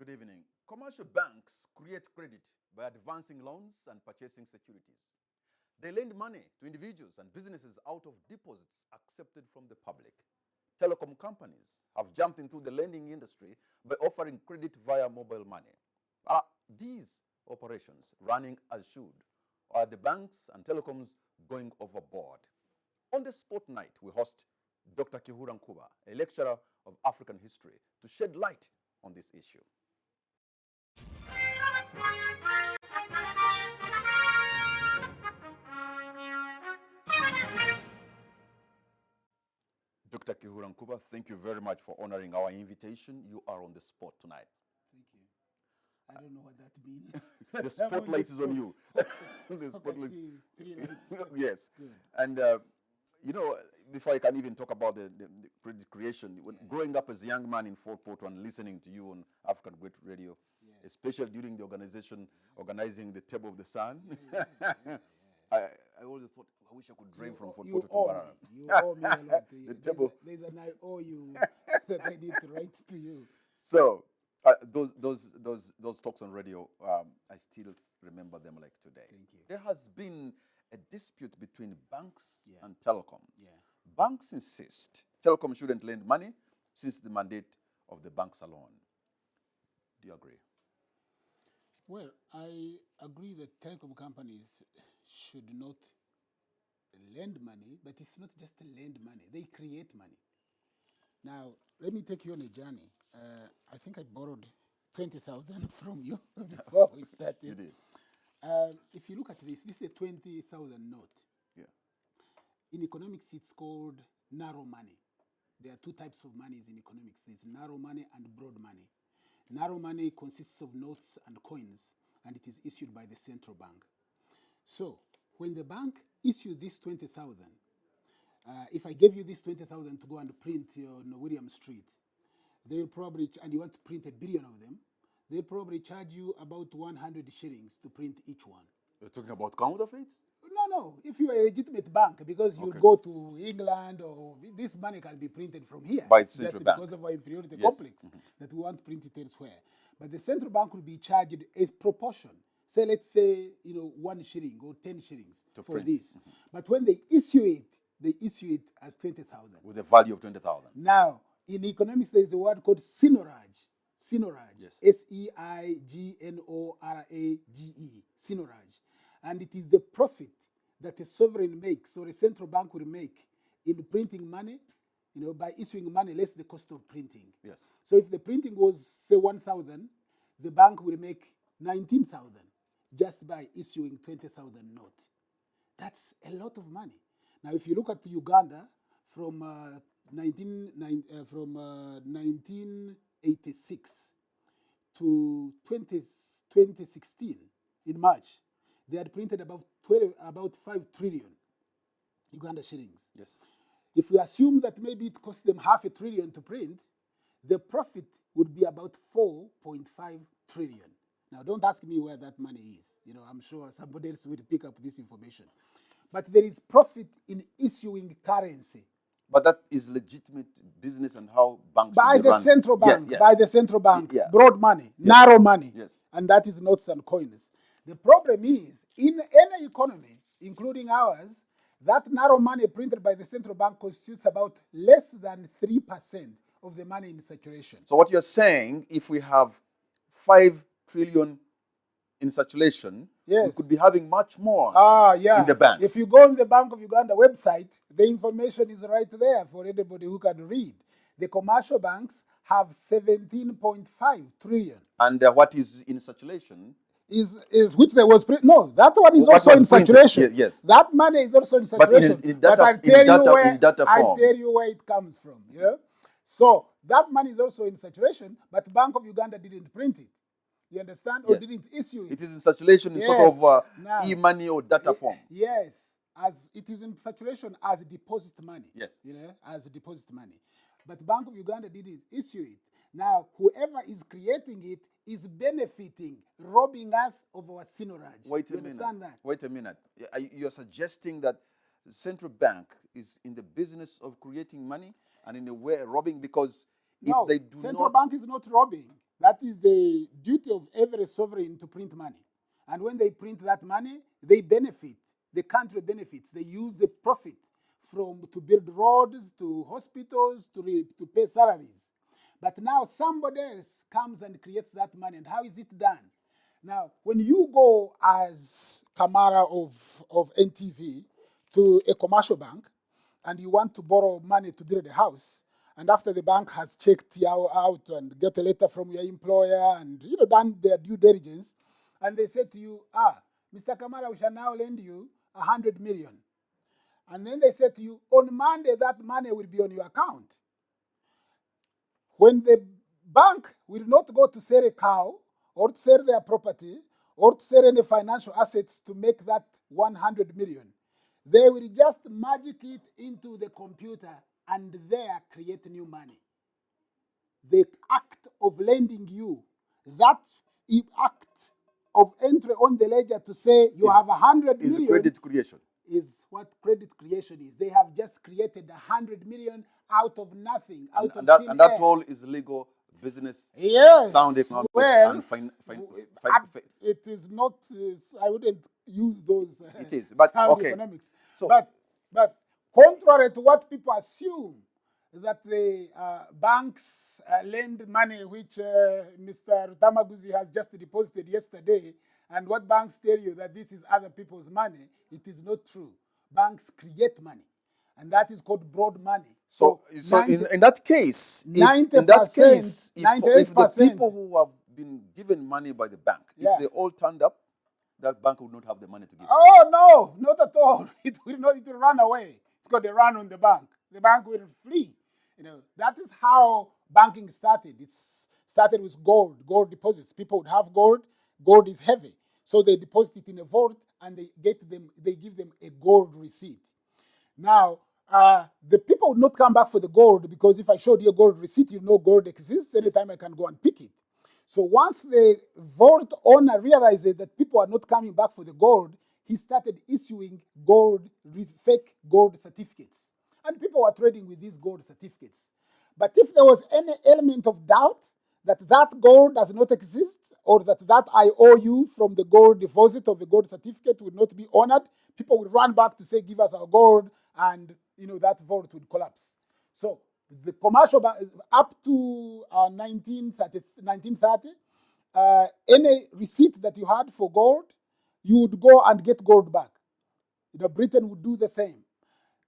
Good evening. Commercial banks create credit by advancing loans and purchasing securities. They lend money to individuals and businesses out of deposits accepted from the public. Telecom companies have jumped into the lending industry by offering credit via mobile money. Are these operations running as should? Or are the banks and telecoms going overboard? On the Spotlight, we host Dr. Kihura Nkuba, a lecturer of African history, to shed light on this issue. Dr. Kihura Nkuba, thank you very much for honoring our invitation. You are on the spot tonight. Thank you. I don't know what that means. The spotlight is on you. The spotlight. Three lights. Yes. Good. And, you know, before I can even talk about the credit creation, when growing up as a young man in Fort Portal and listening to you on African Great Radio, especially during the organizing the Table of the Sun, I always thought, I wish I could drive from Fort Portal to Mbarara. You owe me a lot. There's an I owe you that I need to write to you. So those talks on radio, I still remember them like today. Thank you. There has been a dispute between banks and telecom. Yeah. Banks insist telecom shouldn't lend money since the mandate of the banks alone. Do you agree? Well, I agree that telecom companies should not lend money, but it's not just lend money. They create money. Now, let me take you on a journey. I think I borrowed 20,000 from you before we started. You did. If you look at this is a 20,000 note. Yeah. In economics, it's called narrow money. There are two types of monies in economics. There's narrow money and broad money. Narrow money consists of notes and coins, and it is issued by the central bank. So, when the bank issues this 20,000, if I gave you this 20,000 to go and print on William Street, they'll probably, and you want to print 1 billion of them, they'll probably charge you about 100 shillings to print each one. You're talking about counterfeits? No. If you are a legitimate bank, because you go to England, or this money can be printed from here. By the central bank. Because of our inferiority complex, that we want to print it elsewhere. But the central bank will be charged a proportion. Say, let's say, 1 shilling or 10 shillings for this. But when they issue it as 20,000. With a value of 20,000. Now, in economics, there is a word called seigniorage. Seigniorage. Yes. Seignorage. Seigniorage. And it is the profit that a sovereign makes or a central bank will make in printing money, by issuing money less the cost of printing. Yes. So if the printing was, say, 1,000, the bank will make 19,000 just by issuing 20,000 note. That's a lot of money. Now, if you look at Uganda from 1986 to 2016 in March, they had printed about 5 trillion Uganda shillings. Yes. If we assume that maybe it cost them 500 billion to print, the profit would be about 4.5 trillion. Now, don't ask me where that money is. I'm sure somebody else will pick up this information. But there is profit in issuing currency. But that is legitimate business and how banks by the run. Central bank. Yes. By the central bank. Yeah. Broad money, narrow money. Yes. And that is notes and coins. The problem is, in any economy, including ours, that narrow money printed by the central bank constitutes about less than 3% of the money in circulation. So what you're saying, if we have 5 trillion in circulation, we could be having much more in the banks. If you go on the Bank of Uganda website, the information is right there for anybody who can read. The commercial banks have 17.5 trillion. And what is in circulation? Is which there was no, that one is also in saturation. Yes. That money is also in saturation. But I'll tell you where it comes from. So that money is also in saturation, but Bank of Uganda didn't print it. You understand? Or didn't issue it. It is in saturation in sort of e-money or data form. Yes. As it is in saturation as deposit money. Yes. As deposit money. But Bank of Uganda didn't issue it. Now, whoever is creating it is benefiting, robbing us of our seigniorage. Wait a minute. You're suggesting that the central bank is in the business of creating money and in a way robbing, because if they do central bank is not robbing. That is the duty of every sovereign to print money. And when they print that money, they benefit. The country benefits. They use the profit from to build roads, to hospitals, to pay salaries. But now somebody else comes and creates that money. And how is it done? Now, when you go as Kamara of NTV to a commercial bank and you want to borrow money to build a house, and after the bank has checked you out and get a letter from your employer and done their due diligence, and they say to you, Mr. Kamara, we shall now lend you 100 million. And then they say to you, on Monday, that money will be on your account. When the bank will not go to sell a cow or to sell their property or to sell any financial assets to make that 100 million, they will just magic it into the computer and there create new money. The act of lending you, that act of entry on the ledger to say you have 100 million is credit creation. Is what credit creation is. They have just created 100 million out of nothing, out of thin and that air. all is legal business, yes, sound economics, well, and it is not. I wouldn't use those. It is, but sound okay. economics. So, but contrary to what people assume, that the banks lend money, which Mr. Rutamaguzi has just deposited yesterday, and what banks tell you that this is other people's money, it is not true. Banks create money, and that is called broad money. So in that case, if the people who have been given money by the bank, if they all turned up, that bank would not have the money to give. Oh no, not at all. It will not. It will run away. It's got a run on the bank. The bank will flee. That is how banking started. It started with gold deposits. People would have gold. Gold is heavy, so they deposit it in a vault and they give them a gold receipt. Now, the people would not come back for the gold, because if I showed you a gold receipt, gold exists. Anytime I can go and pick it. So once the vault owner realized that people are not coming back for the gold, he started issuing fake gold certificates. And people were trading with these gold certificates. But if there was any element of doubt that gold does not exist, or that IOU from the gold deposit of the gold certificate would not be honored, people would run back to say, give us our gold, and that vault would collapse. So the commercial bank, up to 1930, any receipt that you had for gold, you would go and get gold back. Britain would do the same.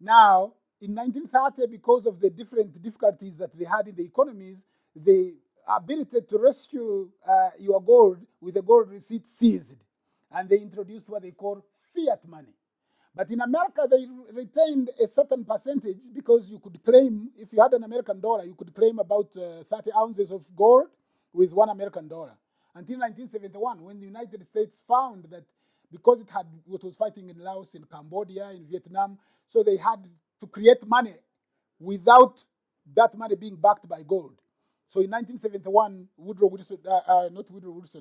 Now, in 1930, because of the different difficulties that they had in the economies, the ability to rescue your gold with a gold receipt ceased, and they introduced what they call fiat money. But in America, they retained a certain percentage, because you could claim, if you had an American dollar, you could claim about 30 ounces of gold with $1 American. Until 1971, when the United States found that because it was fighting in Laos, in Cambodia, in Vietnam, so they had to create money without that money being backed by gold. So in 1971,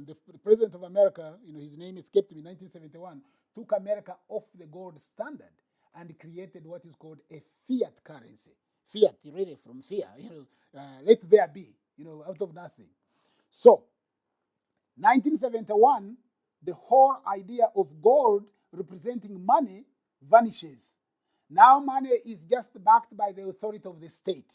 the president of America, his name escaped me, in 1971, took America off the gold standard and created what is called a fiat currency. Fiat, really from fear, let there be, out of nothing. So, 1971, the whole idea of gold representing money vanishes. Now money is just backed by the authority of the state.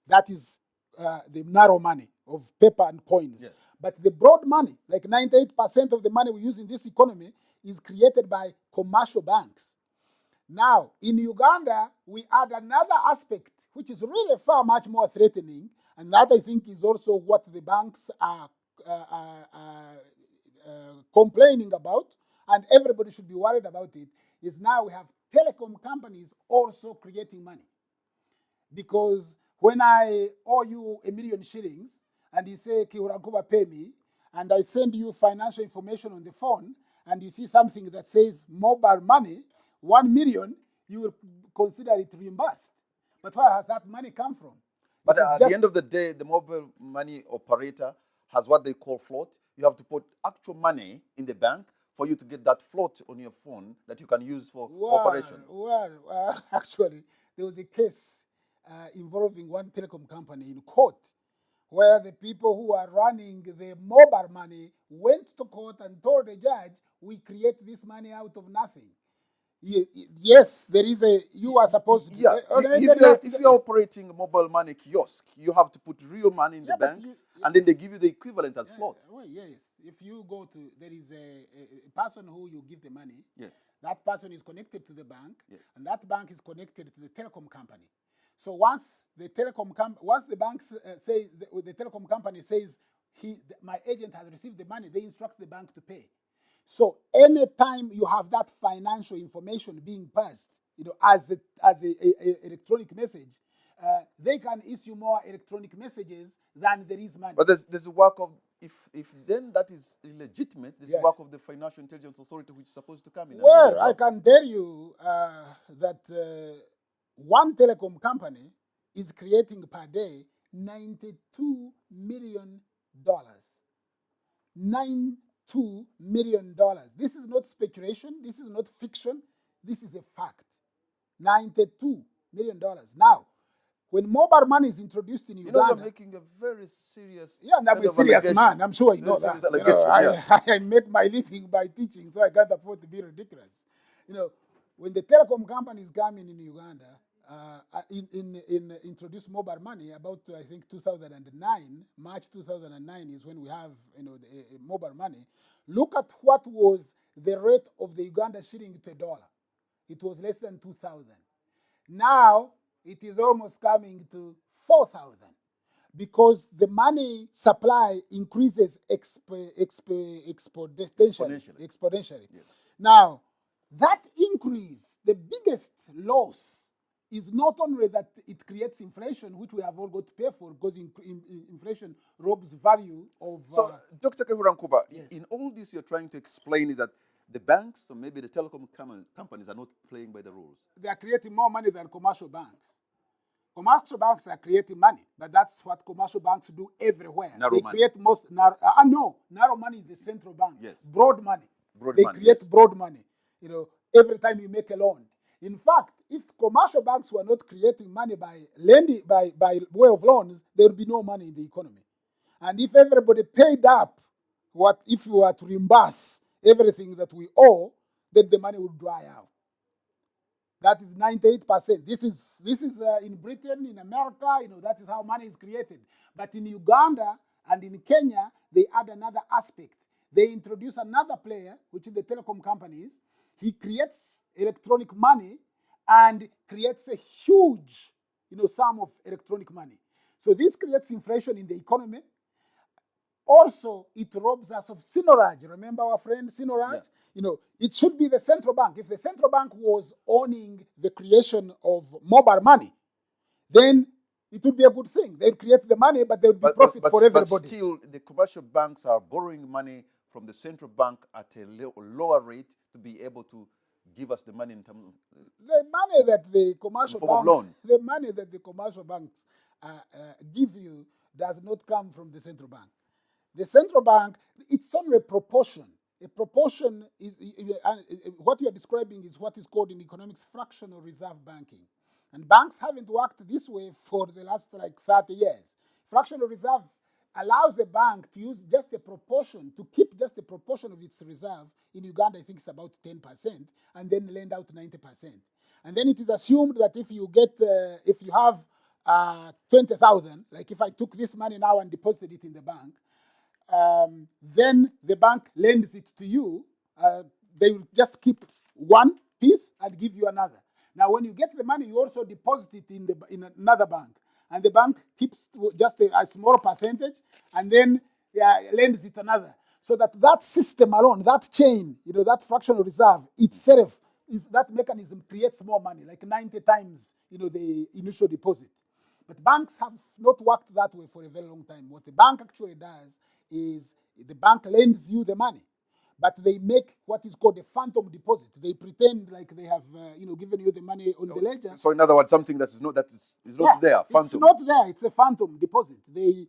That is the narrow money of paper and coins. Yes. But the broad money, like 98% of the money we use in this economy, is created by commercial banks. Now, in Uganda, we add another aspect, which is really far much more threatening, and that I think is also what the banks are complaining about, and everybody should be worried about it, is now we have telecom companies also creating money. Because when I owe you 1 million shillings, and you say, Kiurankuba, pay me, and I send you financial information on the phone, and you see something that says mobile money, 1 million, you will consider it reimbursed. But where has that money come from? But at the end of the day, the mobile money operator has what they call float. You have to put actual money in the bank for you to get that float on your phone that you can use for operation. Well, actually, there was a case involving one telecom company in court, where the people who are running the mobile money went to court and told the judge, we create this money out of nothing. Yes, there is a, you are supposed to. Yeah, if you're operating a mobile money kiosk, you have to put real money in the bank, and then they give you the equivalent as float. Well, yes. If you go to, there is a person who you give the money. Yes. That person is connected to the bank, Yes. and that bank is connected to the telecom company. So once the once the bank says, the telecom company says, my agent has received the money, they instruct the bank to pay. So anytime you have that financial information being passed, as a electronic message, they can issue more electronic messages than there is money. But there's a work of, if then that is illegitimate, there's Yes. work of the Financial Intelligence Authority which is supposed to come in. Well, I can tell you that one telecom company is creating per day $92 million. $92 million. This is not speculation. This is not fiction. This is a fact. $92 million. Now, when mobile money is introduced in Uganda, you're making a very serious. Yeah, and I'm a serious man. I'm sure you know that. I make my living by teaching, so I can't afford to be ridiculous. When the telecom companies come in Uganda, introduce mobile money about, I think, 2009, March 2009 is when we have the mobile money. Look at what was the rate of the Uganda shilling to $1. It was less than 2,000. Now it is almost coming to 4,000 because the money supply increases exponentially. Yes. Now, that increase, the biggest loss is not only that it creates inflation, which we have all got to pay for, because inflation robs value of... So, Dr. Kehura Nkuba, yes. In all this you're trying to explain is that the banks or maybe the telecom companies are not playing by the rules. They are creating more money than commercial banks. Commercial banks are creating money, but that's what commercial banks do everywhere. Narrow money. Create most narrow money is the central bank. Yes. Broad money. They create broad money. Every time you make a loan. In fact, if commercial banks were not creating money by lending by way of loans, there would be no money in the economy. And if everybody paid up, if you were to reimburse everything that we owe, then the money would dry out. That is 98%. This is in Britain, in America, that is how money is created. But in Uganda and in Kenya, they add another aspect. They introduce another player, which is the telecom companies. He creates electronic money and creates a huge, sum of electronic money. So this creates inflation in the economy. Also, it robs us of Sinoraj. Remember our friend Sinoraj? Yeah. It should be the central bank. If the central bank was owning the creation of mobile money, then it would be a good thing. They'd create the money, but there would be profit for everybody. But still, the commercial banks are borrowing money from the central bank at a lower rate to be able to give us the money in terms of the money that the commercial banks, the money that the commercial banks give you does not come from the central bank. The central bank, it's only a proportion. A proportion is what you are describing is what is called in economics fractional reserve banking. And banks haven't worked this way for the last 30 years. Fractional reserve allows the bank to use just a proportion, to keep just a proportion of its reserve. In Uganda, I think it's about 10%, and then lend out 90%. And then it is assumed that if you have 20,000, like if I took this money now and deposited it in the bank, then the bank lends it to you. They will just keep one piece and give you another. Now, when you get the money, you also deposit it in another bank. And the bank keeps just a small percentage and then lends it another. So that system alone, that chain, that fractional reserve itself, that mechanism creates more money, like 90 times, the initial deposit. But banks have not worked that way for a very long time. What the bank actually does is the bank lends you the money, but they make what is called a phantom deposit. They pretend like they have, given you the money on the ledger. So in other words, something that is not there. Phantom. It's not there. It's a phantom deposit. They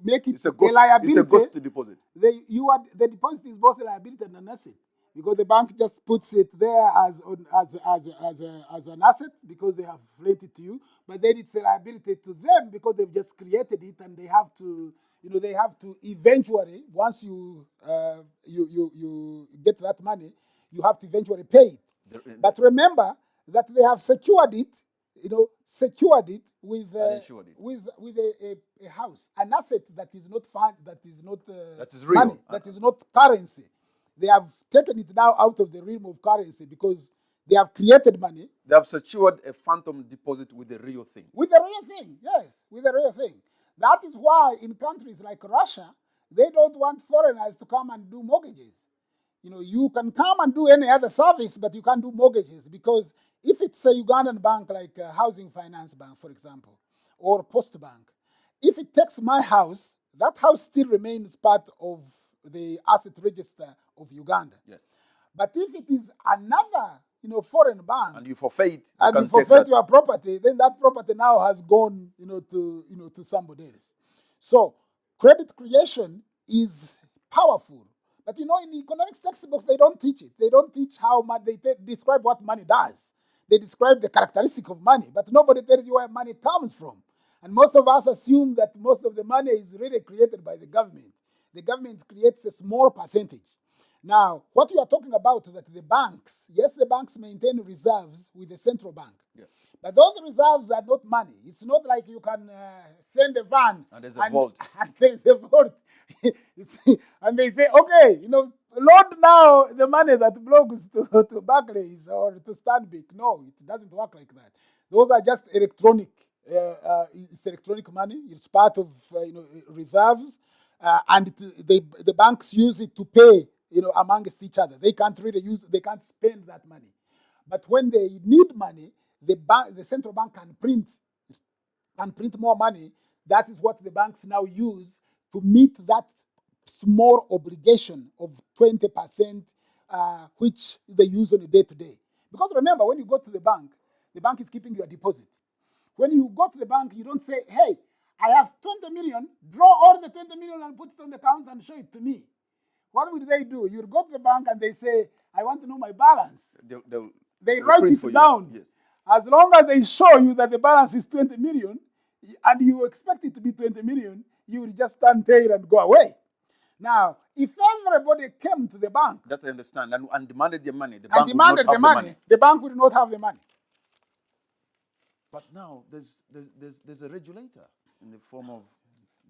make it a ghost, a liability. It's a ghost deposit. The deposit is both a liability and an asset. because the bank just puts it there as an asset because they have lent it to you, but then it's a liability to them because they've just created it, and they have to, they have to eventually, once you you get that money, you have to eventually pay it. But remember that they have secured it, secured it with with a house, an asset that is not fund, that is not that is real, money, that is not currency. They have taken it now out of the realm of currency because they have created money. They have secured a phantom deposit with a real thing. With a real thing, yes, with a real thing. That is why in countries like Russia, they don't want foreigners to come and do mortgages. You can come and do any other service, but you can't do mortgages, because if it's a Ugandan bank like a Housing Finance Bank, for example, or Post Bank, if it takes my house, that house still remains part of the asset register of Uganda. Yes. But if it is another, foreign bank, and you forfeit, your property, then that property now has gone, to somebody else. So credit creation is powerful. But in economics textbooks, they don't teach it. They don't teach how money, they describe what money does. They describe the characteristic of money, but nobody tells you where money comes from. And most of us assume that most of the money is really created by the government. The government creates a small percentage. Now, what you are talking about is that the banks, yes, the banks maintain reserves with the central bank. Yeah. But those reserves are not money. It's not like you can send a van and there's a vault. And there's a vault. And they say, okay, load now the money that belongs to Barclays or to Stanbic. No, it doesn't work like that. Those are just electronic. It's electronic money. It's part of reserves, and the banks use it to pay amongst each other. They can't spend that money. But when they need money, the central bank can print more money. That is what the banks now use to meet that small obligation of 20%, which they use on a day-to-day. Because remember, when you go to the bank is keeping your deposit. When you go to the bank, you don't say, hey, I have 20 million, draw all the 20 million and put it on the account and show it to me. What will they do? You go to the bank and they say, I want to know my balance. They write it down. Yes. As long as they show you that the balance is 20 million, and you expect it to be 20 million, you will just stand there and go away. Now, if everybody came to the bank, that I understand, and demanded the money, the bank would not have the money. But now there's a regulator in the form of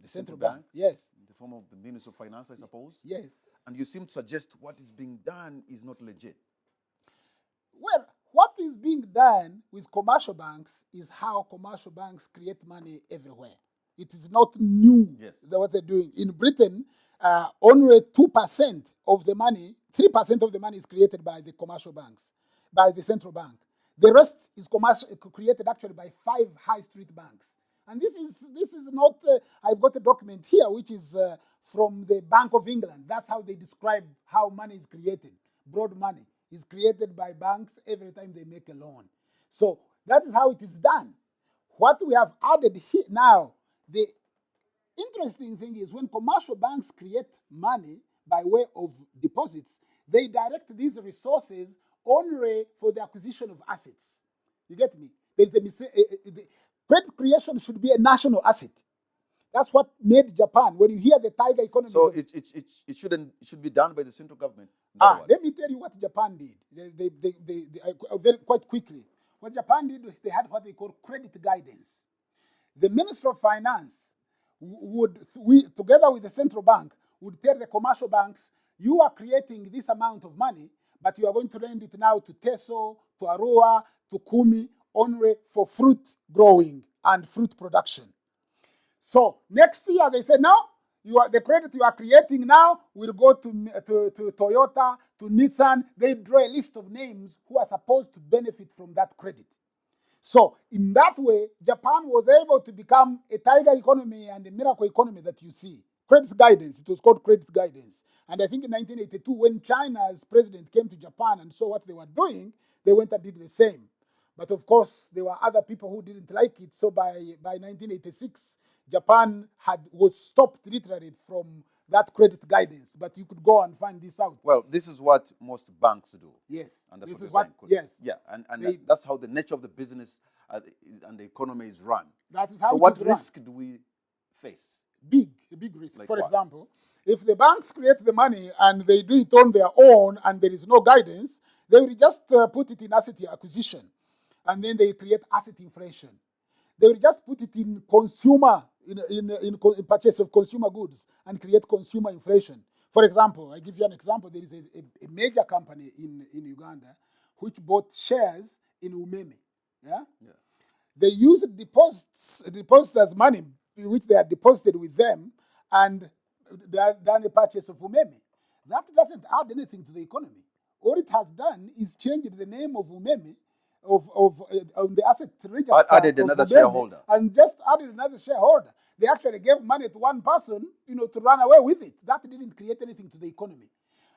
the central bank. bank. Yes. In the form of the Minister of Finance, I suppose. Yes. And you seem to suggest what is being done is not legit. Well, what is being done with commercial banks is how commercial banks create money everywhere. It is not new. Yes. What they're doing. In Britain, only 2% of the money, 3% of the money is created by the commercial banks, by the central bank. The rest is created actually by 5 high street banks. And this is not, I've got a document here which is from the Bank of England. That's how they describe how money is created. Broad money is created by banks every time they make a loan. So that is how it is done. What we have added here now, the interesting thing is when commercial banks create money by way of deposits, they direct these resources only for the acquisition of assets. You get me? There's a mistake. Credit creation should be a national asset. That's what made Japan. When you hear the tiger economy, so it should be done by the central government. Let me tell you what Japan did. They very quite quickly. What Japan did, they had what they call credit guidance. The Minister of Finance together with the central bank, would tell the commercial banks, you are creating this amount of money, but you are going to lend it now to Teso, to Arua, to Kumi, only for fruit growing and fruit production. So next year they say, now the credit you are creating now will go to Toyota, to Nissan. They draw a list of names who are supposed to benefit from that credit. So in that way, Japan was able to become a tiger economy and a miracle economy that you see. Credit guidance, it was called credit guidance. And I think in 1982, when China's president came to Japan and saw what they were doing, they went and did the same. But of course, there were other people who didn't like it. So by 1986, Japan was stopped literally from that credit guidance, but you could go and find this out. Well, this is what most banks do. Yes, And that's this what is you're what, saying. yes. Yeah, and They- that's how the nature of the business and the economy is run. That is how So it what is run. risk do we face? A big risk. Like For what? example, if the banks create the money and they do it on their own and there is no guidance, they will just put it in asset acquisition, and then they create asset inflation. They will just put it in consumer, in purchase of consumer goods and create consumer inflation. For example, I give you an example. There is a major company in Uganda which bought shares in Umeme. Yeah? They use depositors' money, which they are deposited with them, and they are done a purchase of Umeme. That doesn't add anything to the economy. All it has done is changed the name of Umeme, of the asset register. Added of another Umeme, shareholder. and just added another shareholder. They actually gave money to one person, to run away with it. That didn't create anything to the economy.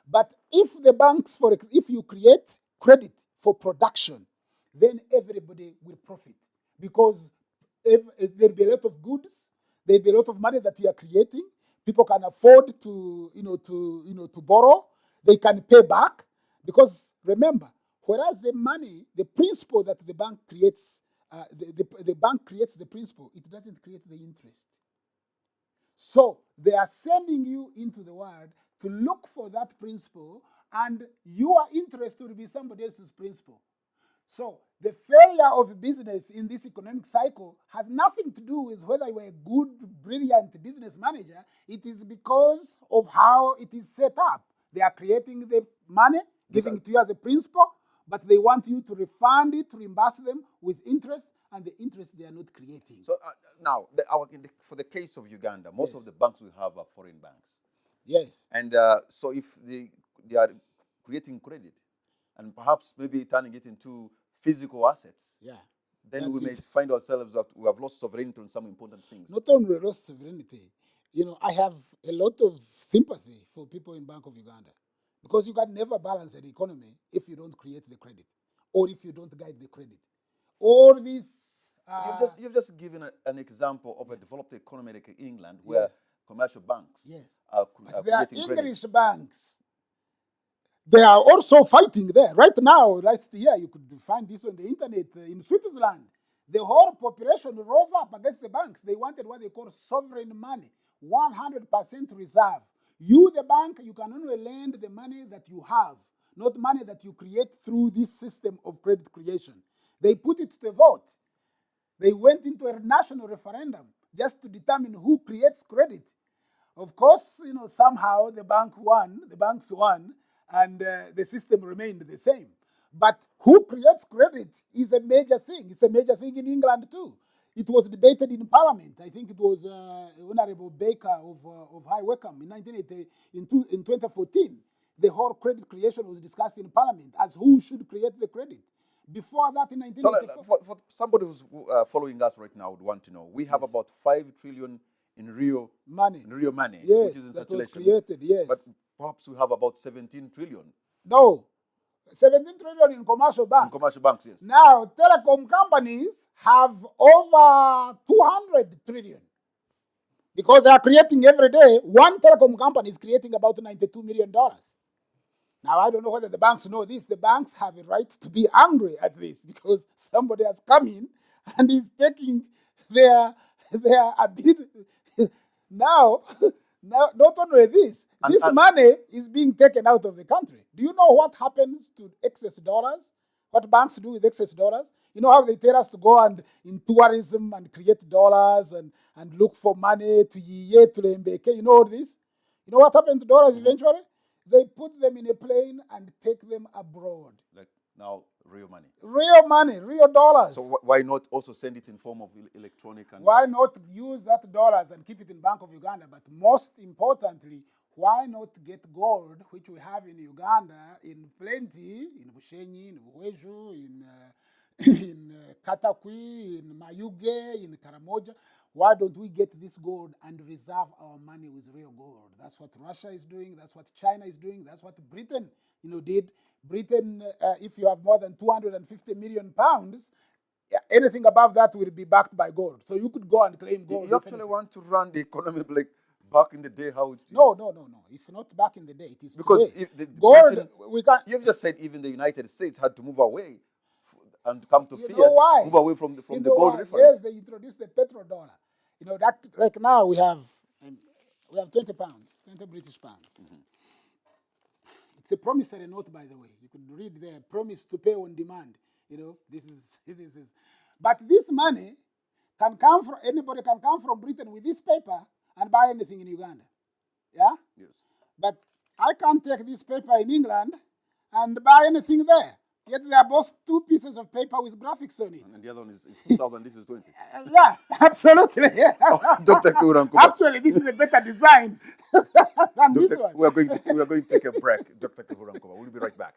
But if the banks, if you create credit for production, then everybody will profit, because there'll be a lot of goods, there'll be a lot of money that you are creating. People can afford to, to borrow. They can pay back, because remember, whereas the money, the principle that the bank creates, the bank creates the principle, it doesn't create the interest. So they are sending you into the world to look for that principle, and your interest will be somebody else's principle. So the failure of business in this economic cycle has nothing to do with whether you are a good, brilliant business manager. It is because of how it is set up. They are creating the money, giving it to you as a principle, but they want you to refund it, reimburse them with interest, and the interest they are not creating. So now, for the case of Uganda, most Yes. of the banks we have are foreign banks. Yes. And so if they are creating credit and perhaps maybe turning it into physical assets, Yeah. then That we may is- find ourselves that we have lost sovereignty on some important things. Not only lost sovereignty, I have a lot of sympathy for people in Bank of Uganda, because you can never balance an economy if you don't create the credit, or if you don't guide the credit. All these, You've just given an example of a developed economy like England, where Yes. commercial banks yes, are but there are creating credit. English banks. They are also fighting there. Right now, last year, you could find this on the internet, in Switzerland. The whole population rose up against the banks. They wanted what they call sovereign money, 100% reserve. You, the bank, you can only lend the money that you have, not money that you create through this system of credit creation. They put it to a vote. They went into a national referendum just to determine who creates credit. Of course, somehow the banks won, and the system remained the same. But who creates credit is a major thing. It's a major thing in England too. It was debated in Parliament. I think it was Honorable Baker of High Wycombe in 2014. The whole credit creation was discussed in Parliament as who should create the credit. Before that, in So 1984. for somebody who's following us right now would want to know, we have Yes. about 5 trillion in real money. money, Yes, which is in that was circulation. created, yes. But perhaps we have about 17 trillion No, 17 trillion in commercial banks. in commercial banks, yes. Now, telecom companies have over 200 trillion, because they are creating every day. One telecom company is creating about $92 million. Now, I don't know whether the banks know this. The banks have a right to be angry at this, because somebody has come in and is taking their ability. Now, not only this, this money is being taken out of the country. Do you know what happens to excess dollars? What banks do with excess dollars? You know how they tell us to go and in tourism and create dollars and look for money to Mbeke. You know all this? You know what happened to dollars eventually? They put them in a plane and take them abroad. Like now, real money. Real money, real dollars. So why not also send it in form of electronic? And why not use that dollars and keep it in Bank of Uganda? But most importantly, why not get gold, which we have in Uganda in plenty, in Bushenyi, in Buweju, in Katakwi, in Mayuge, in Karamoja? Why don't we get this gold and reserve our money with real gold? That's what Russia is doing. That's what China is doing. That's what Britain, did. Britain, if you have more than 250 million pounds, anything above that will be backed by gold. So you could go and claim gold. you actually want to run the economy like back in the day how it, No. It's not back in the day. It is because today. if the Gold, Britain, we can. you've just said even the United States had to move away and come to You fiat, know why? move away from the You the know gold why? reference. Yes, they introduced the petrodollar. You know that like now we have 20 pounds, 20 British pounds. It's a promissory note, by the way. You could read there, promise to pay on demand. You know, this is. But this money can come from anybody can come from Britain with this paper and buy anything in Uganda. Yeah. Yes. But I can't take this paper in England and buy anything there. Yet they are both two pieces of paper with graphics on it. And the other one is 2000, this is 20. Yeah, absolutely. Dr. Kihuran Kuba. Actually, this is a better design than this one. We are going to take a break. Dr. Kihuran Kuba. We'll be right back.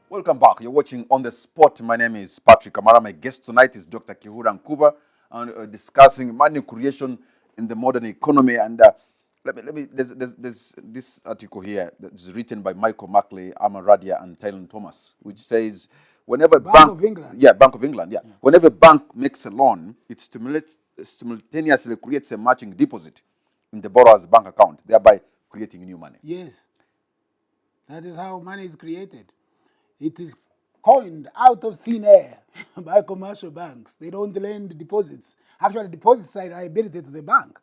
Welcome back. You're watching On the Spot. My name is Patrick Amara. My guest tonight is Dr. Kihuran Kuba, and discussing money creation in the modern economy. And let me. There's this article here that's written by Michael Mackley, Amar Radia, and Tylen Thomas, which says whenever Bank of England. Bank of England, whenever a bank makes a loan, it simultaneously creates a matching deposit in the borrower's bank account, thereby creating new money. Yes. That is how money is created. It is coined out of thin air by commercial banks. They don't lend deposits. Actually, deposits are a liability to the bank,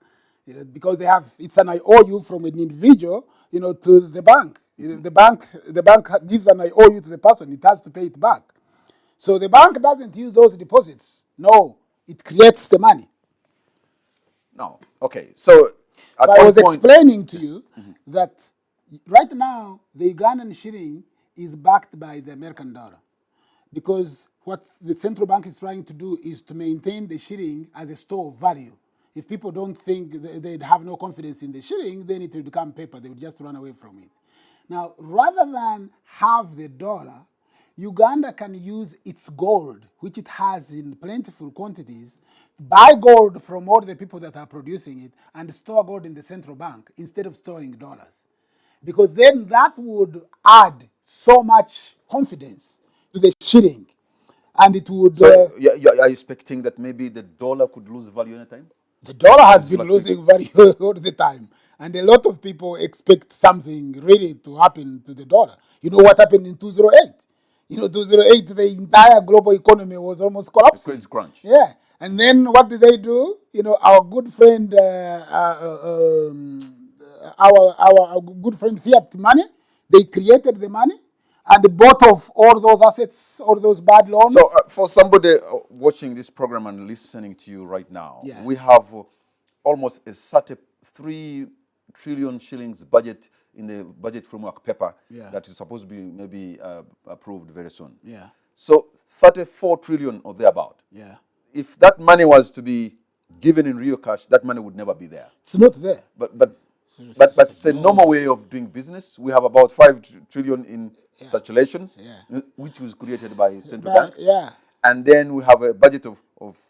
because they have it's an IOU from an individual, to the bank. The bank gives an IOU to the person. It has to pay it back. So the bank doesn't use those deposits. No, it creates the money. No. Okay. So at I was one point, explaining to you that right now the Ugandan shilling is backed by the American dollar, because what the central bank is trying to do is to maintain the shilling as a store of value. If people don't think they'd have no confidence in the shilling, then it will become paper. They will just run away from it. Now, rather than have the dollar, Uganda can use its gold, which it has in plentiful quantities, buy gold from all the people that are producing it, and store gold in the central bank instead of storing dollars. Because then that would add so much confidence to the shilling. And it would... So are you expecting that maybe the dollar could lose value anytime? The dollar has been losing value all the time. And a lot of people expect something really to happen to the dollar. You know what happened in 2008? 2008, the entire global economy was almost collapsing. It's crunch. Yeah. And then what did they do? Our good friend... our good friend fiat money, they created the money and bought off all those assets, all those bad loans. So for somebody watching this program and listening to you right now, we have almost a 33 trillion shillings budget in the budget framework paper that is supposed to be maybe approved very soon. Yeah. So 34 trillion or thereabout. Yeah. If that money was to be given in real cash, that money would never be there. It's not there. But it's a normal way of doing business. We have about 5 trillion in circulations, which was created by central bank. Yeah. And then we have a budget of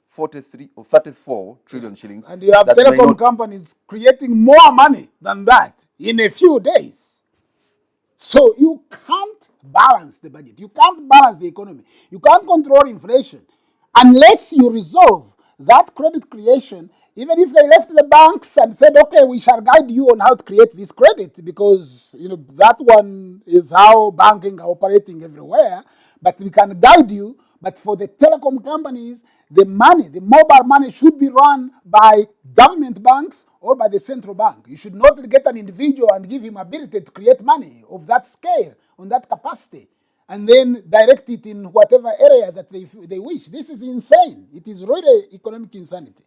43 or 34 trillion shillings. And you have telecom companies creating more money than that in a few days. So you can't balance the budget. You can't balance the economy. You can't control inflation unless you resolve that credit creation. Even if they left the banks and said, okay, we shall guide you on how to create this credit, because that one is how banking are operating everywhere, but we can guide you. But for the telecom companies, the mobile money should be run by government banks or by the central bank. You should not get an individual and give him ability to create money of that scale, on that capacity, and then direct it in whatever area that they wish. This is insane. It is really economic insanity.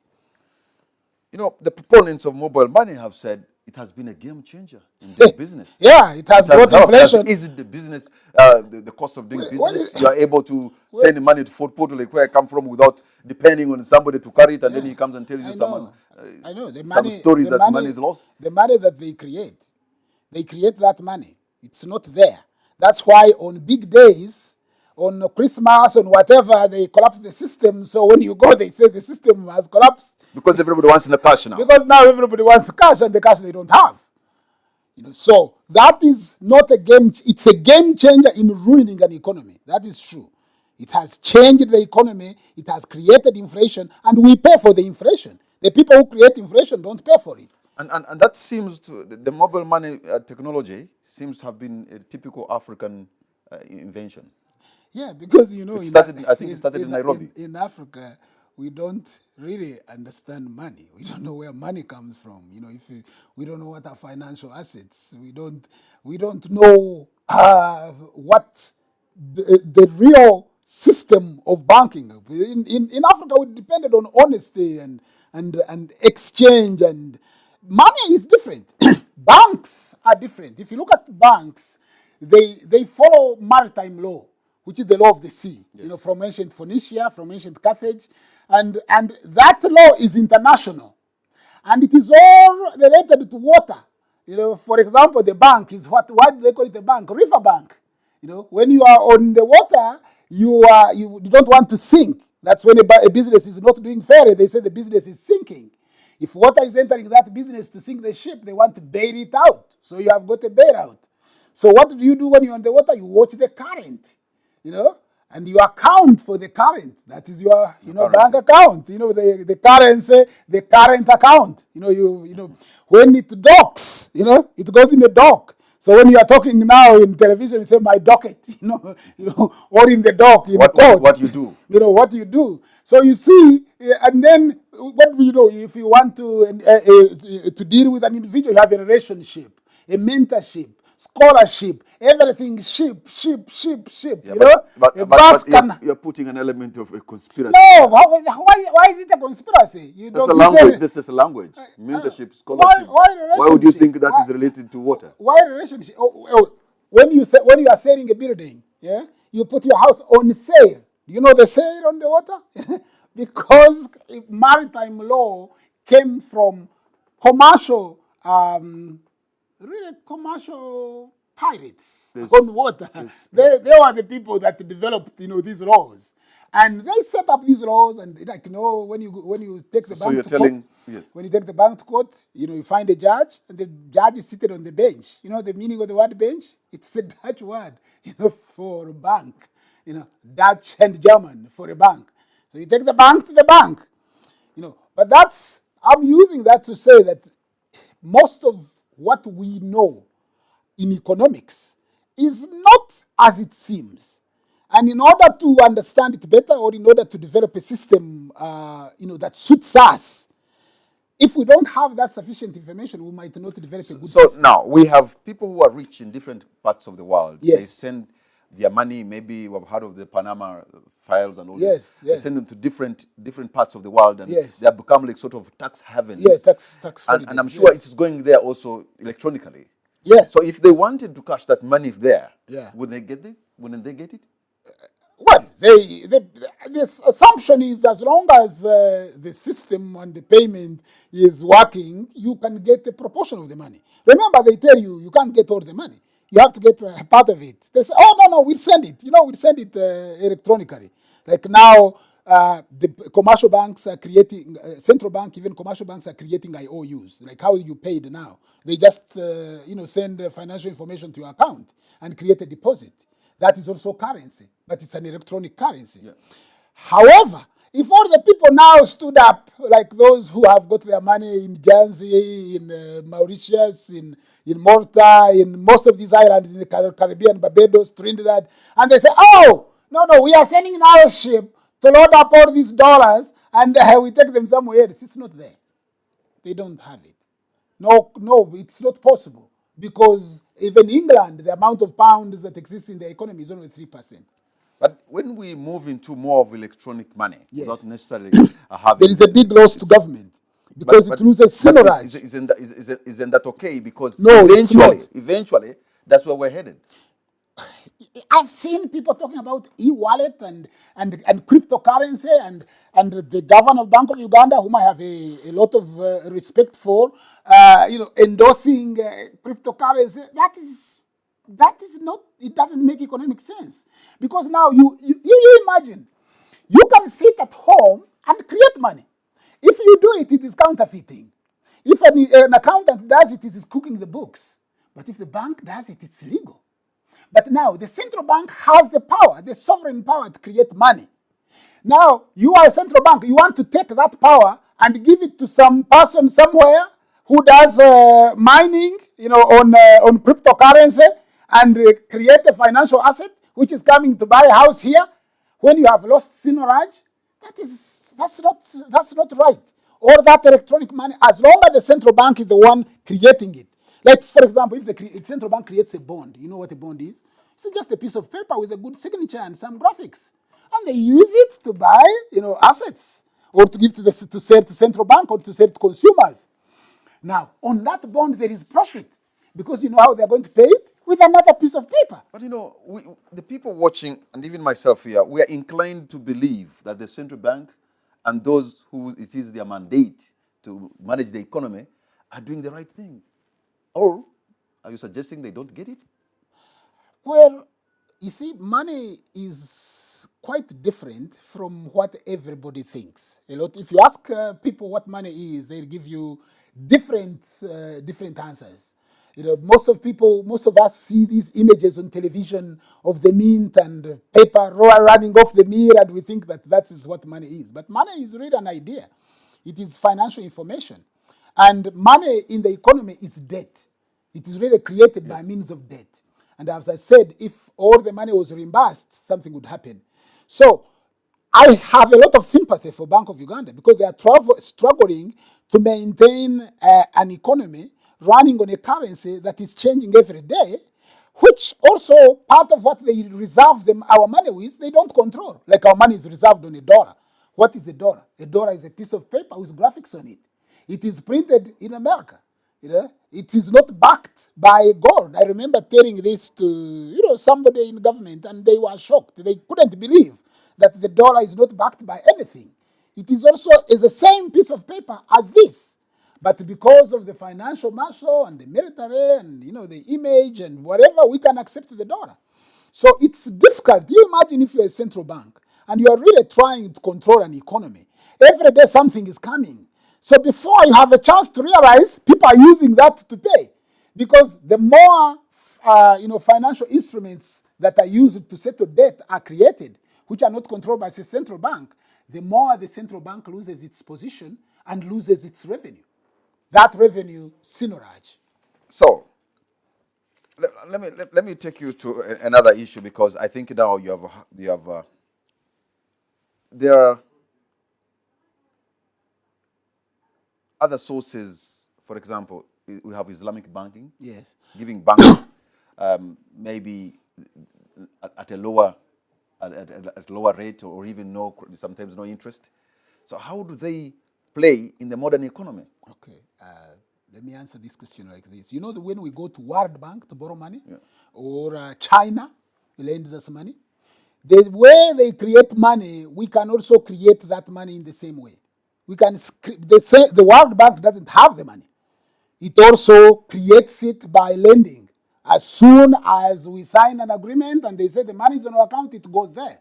The proponents of mobile money have said it has been a game changer in doing business. Yeah, it has brought inflation. Is it the business, the cost of doing business? You are able to send money to Fort Portal, like where I come from, without depending on somebody to carry it, and then he comes and tells you some stories that money is lost. The money that they create that money. It's not there. That's why on big days, on Christmas, on whatever, they collapse the system. So when you go, they say the system has collapsed. Because everybody wants the cash now. Because now everybody wants cash, and the cash they don't have. So that is not a game. It's a game changer in ruining an economy. That is true. It has changed the economy. It has created inflation, and we pay for the inflation. The people who create inflation don't pay for it. And that seems to, the mobile money technology seems to have been a typical African invention. Yeah, because I think it started in Nairobi. In Africa, we don't really understand money. We don't know where money comes from. We don't know what are financial assets. We don't know what the real system of banking. In Africa, we depended on honesty and exchange, and money is different. Banks are different. If you look at banks, they follow maritime law, which is the law of the sea. Yes. From ancient Phoenicia, from ancient Carthage, and that law is international, and it is all related to water. For example, the bank is why do they call it a bank? River bank. When you are on the water, you don't want to sink. That's when a business is not doing fair. They say the business is sinking. If water is entering that business to sink the ship, they want to bail it out. So you have got a bailout. So what do you do when you're on the water? You watch the current, and you account for the current. That is your, bank account. The currency, the current account. When it docks, it goes in the dock. So when you are talking now in television, you say my docket, or in the dock. What you do? What you do. So you see, and then what do you know? If you want to deal with an individual, you have a relationship, a mentorship, scholarship, everything, ship. Yeah, but you're putting an element of a conspiracy. No, why is it a conspiracy? This is a language. Mentorship, scholarship. Why would you think that is related to water? Why relationship? When you are selling a building, you put your house on sale. Do you know the sale on the water? Because maritime law came from commercial pirates on water. They were the people that developed, these laws, and they set up these laws. And when you take the bank to court, when you take the bank to court, you find a judge, and the judge is seated on the bench. You know the meaning of the word bench? It's a Dutch word, for bank. Dutch and German for a bank. So you take the bank to the bank. But I'm using that to say that most of what we know in economics is not as it seems. And in order to understand it better, or in order to develop a system, that suits us, if we don't have that sufficient information, we might not develop a good system. So now we have people who are rich in different parts of the world. Yes. They send their money, maybe we've heard of the Panama files and all yes, this. Yes. They send them to different parts of the world, and yes. they have become like sort of tax havens. Yes, tax and I'm sure it is going there also electronically. Yes. So if they wanted to cash that money there, would they get it? Wouldn't they get it? Well, this assumption is as long as the system and the payment is working, you can get a proportion of the money. Remember, they tell you can't get all the money. You have to get a part of it. They say, oh, no, we'll send it. We'll send it electronically. Like now, the commercial banks are creating, central bank, even commercial banks are creating IOUs. Like how you paid now. They just, send financial information to your account and create a deposit. That is also currency, but it's an electronic currency. Yeah. However, if all the people now stood up, like those who have got their money in Guernsey, in Mauritius, in Malta, in most of these islands in the Caribbean, Barbados, Trinidad, and they say, oh, no, we are sending now a ship to load up all these dollars, and we take them somewhere else. It's not there. They don't have it. No, it's not possible, because even England, the amount of pounds that exists in the economy is only 3%. But when we move into more of electronic money, without necessarily having... There is a big loss to government, because it loses seigniorage. Isn't that okay? Because no, eventually, that's where we're headed. I've seen people talking about e-wallet and cryptocurrency, and the governor of Bank of Uganda, whom I have a lot of respect for, endorsing cryptocurrency. That is not. It doesn't make economic sense, because now you imagine you can sit at home and create money. If you do it, it is counterfeiting. If an accountant does it, it is cooking the books. But if the bank does it, it's legal. But now the central bank has the power, the sovereign power to create money. Now, you are a central bank, you want to take that power and give it to some person somewhere who does mining, on cryptocurrency and create a financial asset which is coming to buy a house here when you have lost Sinoraj. That's not right. Or that electronic money, as long as the central bank is the one creating it. Like, for example, if the central bank creates a bond, you know what a bond is? It's just a piece of paper with a good signature and some graphics. And they use it to buy, assets, or to give to sell to central bank, or to sell to consumers. Now, on that bond, there is profit, because you know how they're going to pay it? With another piece of paper. But the people watching, and even myself here, we are inclined to believe that the central bank and those who it is their mandate to manage the economy are doing the right thing. Or are you suggesting they don't get it? Well, you see, money is quite different from what everybody thinks. If you ask people what money is, they'll give you different answers. Most of us see these images on television of the mint and paper running off the mill, and we think that is what money is. But money is really an idea. It is financial information. And money in the economy is debt. It is really created by means of debt. And as I said, if all the money was reimbursed, something would happen. So I have a lot of sympathy for Bank of Uganda, because they are struggling to maintain an economy running on a currency that is changing every day, which also part of what they reserve our money with, they don't control. Like our money is reserved on a dollar. What is a dollar? A dollar is a piece of paper with graphics on it. It is printed in America. It is not backed by gold. I remember telling this to somebody in government, and they were shocked. They couldn't believe that the dollar is not backed by anything. It is also the same piece of paper as this. But because of the financial muscle and the military and the image and whatever, we can accept the dollar. So it's difficult. Do you imagine if you're a central bank and you're really trying to control an economy? Every day something is coming. So before you have a chance to realize, people are using that to pay. Because the more financial instruments that are used to settle debt are created, which are not controlled by the central bank, the more the central bank loses its position and loses its revenue. That revenue, Sinoraj. So, let me take you to another issue, because I think now there are other sources. For example, we have Islamic banking. Yes. Giving banks maybe at a lower rate, or even sometimes no interest. So how do they play in the modern economy? Okay. Let me answer this question like this. When we go to World Bank to borrow money, or China lends us money, the way they create money, we can also create that money in the same way. The World Bank doesn't have the money. It also creates it by lending. As soon as we sign an agreement and they say the money is on our account, it goes there.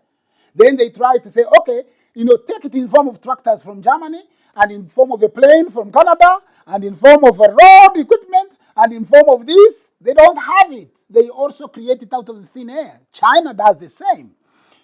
Then they try to say, okay, take it in form of tractors from Germany, and in form of a plane from Canada, and in form of a road equipment, and in form of this. They don't have it. They also create it out of the thin air. China does the same.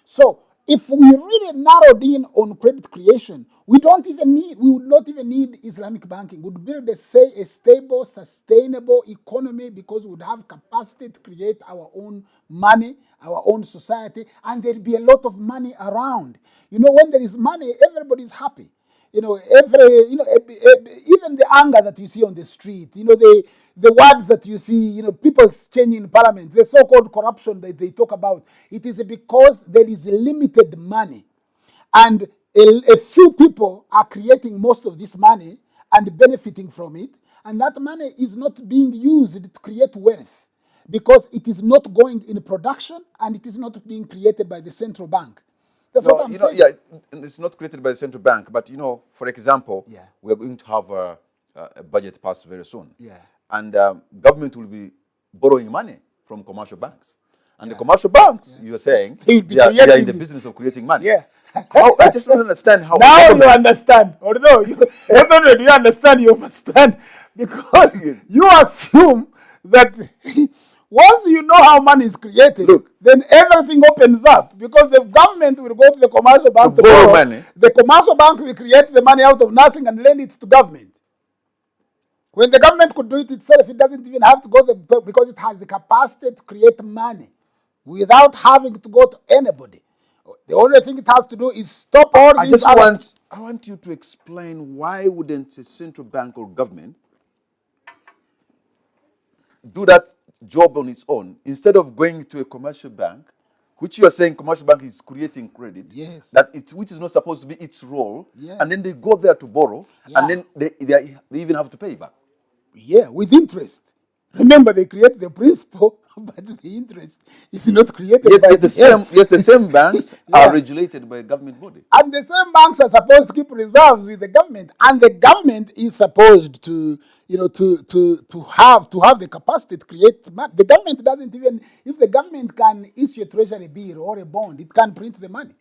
So if we really narrowed in on credit creation, we would not even need Islamic banking. We would build a stable, sustainable economy, because we would have capacity to create our own money, our own society, and there'd be a lot of money around. When there is money, everybody's happy. Even the anger that you see on the street, the words that you see, people exchanging in parliament, the so-called corruption that they talk about, it is because there is limited money. And a few people are creating most of this money and benefiting from it. And that money is not being used to create wealth, because it is not going in production, and it is not being created by the central bank. That's what I'm saying. Yeah, it's not created by the central bank, but for example, we're going to have a budget passed very soon. Yeah. And government will be borrowing money from commercial banks. And the commercial banks, you're saying, they are in the business of creating money. Yeah. How, I just don't understand how. Now you understand. Although you not only do you understand, you understand because you assume that once you know how money is created, Look. then everything opens up because the government will go to the commercial bank to borrow borrow money. The commercial bank will create the money out of nothing and lend it to government. When the government could do it itself, it doesn't even have to go because it has the capacity to create money without having to go to anybody. The only thing it has to do is stop all these. I want you to explain why wouldn't a central bank or government do that job on its own instead of going to a commercial bank, which you are saying commercial bank is creating credit, yes, which is not supposed to be its role, yeah, and then they go there to borrow, yeah, and then they even have to pay back. Yeah, with interest. Remember, they create the principal, but the interest is not created by the same banks are regulated by a government body. And the same banks are supposed to keep reserves with the government, and the government is supposed to, to have the capacity to create money. The government doesn't even, if the government can issue a treasury bill or a bond, it can print the money.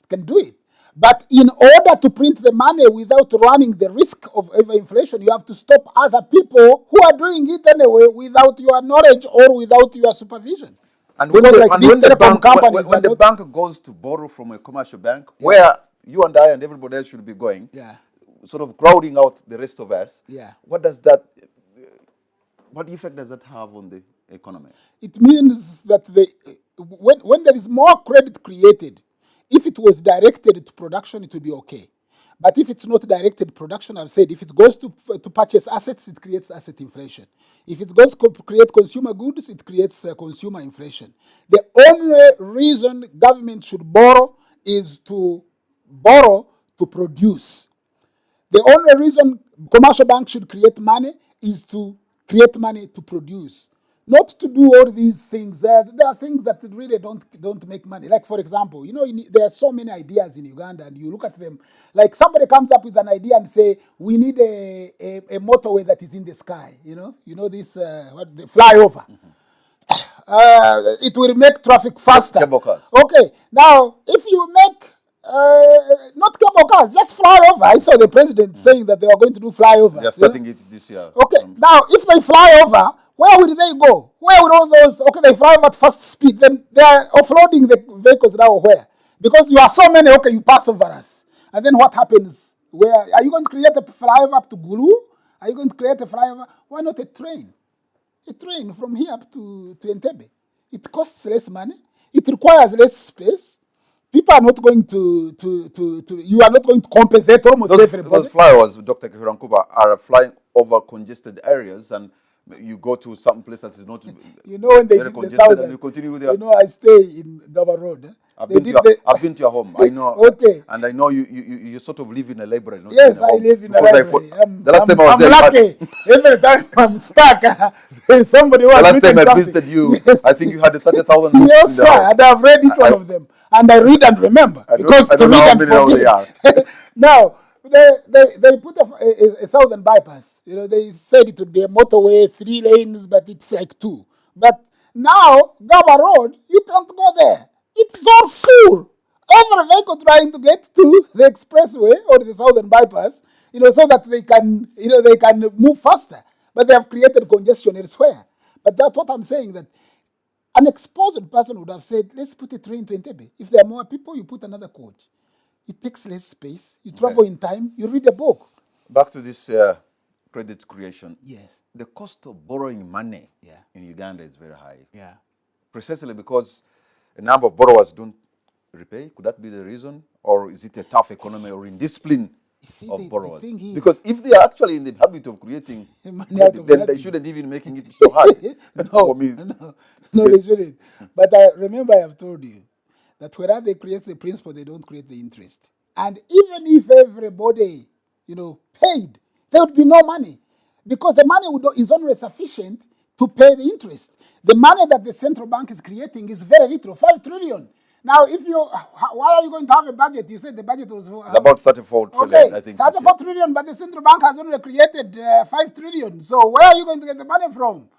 It can do it. But in order to print the money without running the risk of overinflation, you have to stop other people who are doing it anyway without your knowledge or without your supervision. And when the bank goes to borrow from a commercial bank, where you and I and everybody else should be going, sort of crowding out the rest of us, what effect does that have on the economy? It means that when there is more credit created, if it was directed to production, it will be okay. But if it's not directed to production, I've said, if it goes to purchase assets, it creates asset inflation. If it goes to create consumer goods, it creates consumer inflation. The only reason government should borrow is to borrow to produce. The only reason commercial banks should create money is to create money to produce. Not to do all these things. There are things that really don't make money. Like, for example, there are so many ideas in Uganda, and you look at them. Like, somebody comes up with an idea and say, we need a motorway that is in the sky. This the flyover. It will make traffic faster. Cable cars. Okay, now if you make not cable cars, just flyover. I saw the president saying that they are going to do flyover. They're starting it this year. Okay, now if they fly over, where will they go? Where will all those? Okay, they fly at fast speed. Then they are offloading the vehicles now. Where? Because you are so many. Okay, you pass over us, and then what happens? Where are you going to create a flyover up to Gulu? Are you going to create a flyover? Why not a train? A train from here up to Entebbe. It costs less money. It requires less space. People are not going to you are not going to compensate almost everybody. Those flyovers, Dr. Kirankuba, are flying over congested areas, and you go to some place that is not when they very congested, and you continue with your... I stay in Gaba Road. I've been to your home. I know. Okay. And I know you sort of live in a library. Not yes, in a home. I live in a library. The last time I was there, lucky. Every time I'm stuck, somebody was. The last time I visited you, yes. I think you had 30,000 books. Yes, sir. And I've read each one of them, and I read and remember because to read and forget. Now they put a 1,000 bypass. They said it would be a motorway, 3 lanes, but it's like 2. But now Gaba Road, you can't go there. It's all full. Every vehicle trying to get to the expressway or the 1,000 bypass, so that they can move faster. But they have created congestion elsewhere. But that's what I'm saying, that an exposed person would have said, let's put a train to Entebbe. If there are more people, you put another coach. It takes less space. You travel in time. You read a book. Back to this credit creation. Yes. The cost of borrowing money in Uganda is very high. Yeah. Precisely because a number of borrowers don't repay. Could that be the reason? Or is it a tough economy or indiscipline of borrowers? Because if they are actually in the habit of creating credit, then they shouldn't even making it so hard. No, they shouldn't. But remember, I have told you that whereas they create the principal, they don't create the interest. And even if everybody, paid, there would be no money because the money is only sufficient to pay the interest. The money that the central bank is creating is very little, 5 trillion. Now, why are you going to have a budget? You said the budget was... it's about 34 trillion, I think. 34 trillion, but the central bank has only created 5 trillion. So where are you going to get the money from?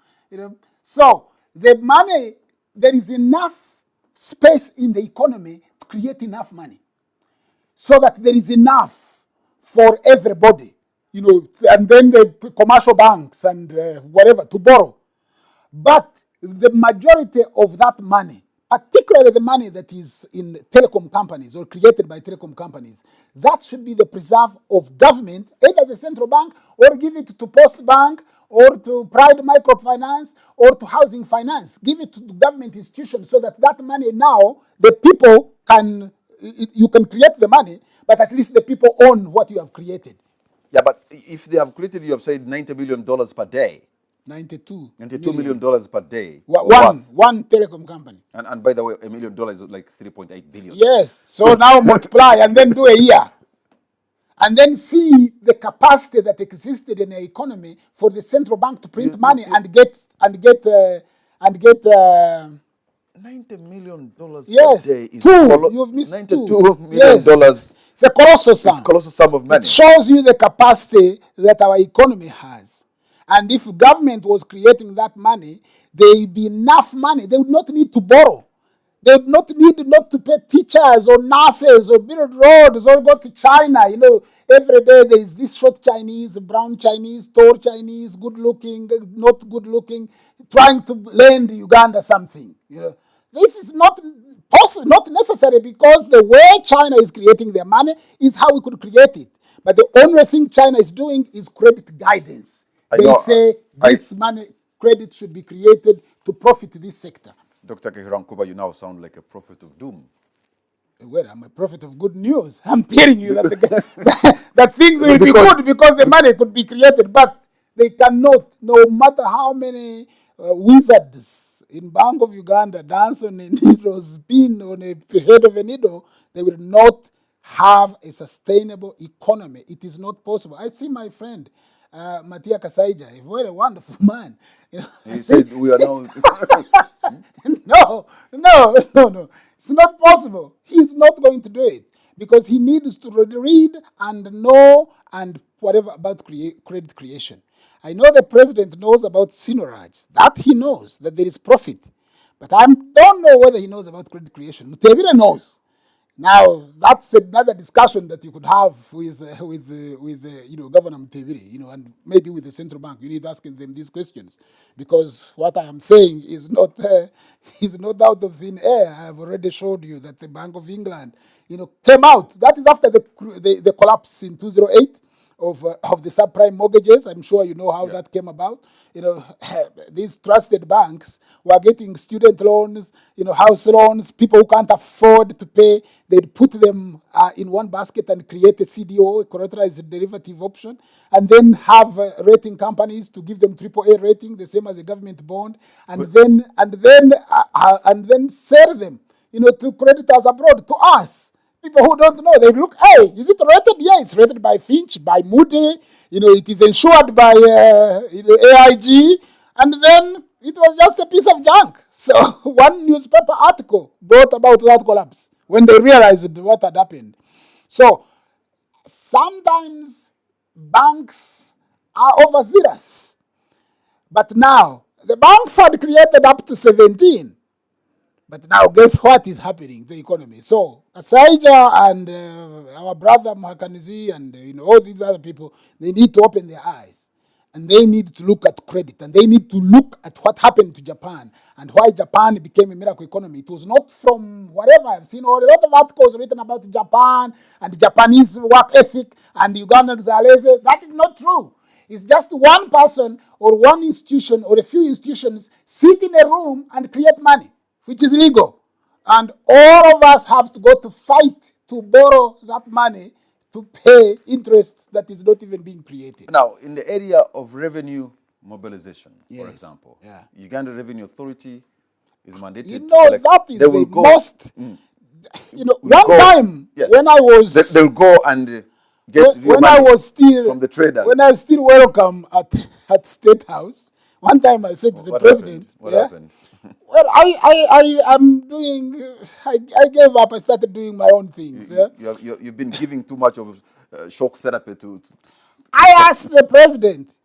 So the money, there is enough space in the economy to create enough money. so that there is enough for everybody, and then the commercial banks and whatever to borrow. But the majority of that money, particularly the money that is in telecom companies or created by telecom companies, that should be the preserve of government, either the central bank or give it to Post Bank or to Pride Microfinance or to Housing Finance. Give it to the government institutions so that that money now, the people can, you can create the money, but at least the people own what you have created. Yeah, but if they have created, you have said $90 million per day. $92 $92 million per day. One telecom company. And by the way, $1 million is like 3.8 billion. Yes. So now multiply and then do a year. And then see the capacity that existed in the economy for the central bank to print money and get $90 million yes, per day is you've missed $92 million. Yes. It's a colossal sum. It's a colossal sum of money. It shows you the capacity that our economy has. And if government was creating that money, there would be enough money. They would not need to borrow. They would not need not to pay teachers or nurses or build roads or go to China. Every day there is this short Chinese, brown Chinese, tall Chinese, good looking, not good looking, trying to lend Uganda something. This is not possible, not necessary, because the way China is creating their money is how we could create it. But the only thing China is doing is credit guidance. They say this money, credit should be created to profit this sector. Dr. Kehirankuba, you now sound like a prophet of doom. Well, I'm a prophet of good news. I'm telling you that, that things will be good because the money could be created, but they cannot, no matter how many wizards in Bank of Uganda dance on a needle, spin on a head of a needle, they will not have a sustainable economy. It is not possible. I see my friend, Matia Kasaija, a very wonderful man. He said we are now... No. It's not possible. He's not going to do it because he needs to read and know and whatever about credit creation. I know the president knows about Sinoraj. That he knows, that there is profit. But I don't know whether he knows about credit creation. Mutevile knows. Now, that's another discussion that you could have with Governor Mutevile, and maybe with the central bank. You need asking them these questions, because what I am saying is not out of thin air. I have already showed you that the Bank of England, came out. That is after the collapse in 2008 of the subprime mortgages. I'm sure you know how that came about. These trusted banks were getting student loans, house loans, people who can't afford to pay. They'd put them in one basket and create a CDO, a collateralized derivative option, and then have rating companies to give them AAA rating, the same as a government bond, and then sell them, to creditors abroad, to us. People who don't know, they look, hey, is it rated? Yeah, it's rated by Finch, by Moody, it is insured by AIG, and then it was just a piece of junk. So one newspaper article brought about that collapse when they realized what had happened. So sometimes banks are overzealous. But now, the banks had created up to 17. But now, guess what is happening to the economy? So, Asaija and our brother Mahakanizi and all these other people, they need to open their eyes. And they need to look at credit. And they need to look at what happened to Japan and why Japan became a miracle economy. It was not from whatever I've seen, or a lot of articles written about Japan and Japanese work ethic and Ugandans are lazy. That is not true. It's just one person or one institution or a few institutions sit in a room and create money, which is legal. And all of us have to go to fight to borrow that money to pay interest that is not even being created. Now, in the area of revenue mobilization, for example, Uganda Revenue Authority is mandated to collect. That is the most... one time when I was... They'll go and get when I was still... from the traders. When I was still welcome at State House, one time I said to the president... What happened? Well, I'm doing... I gave up. I started doing my own things. You've been giving too much of shock therapy to... I asked the president,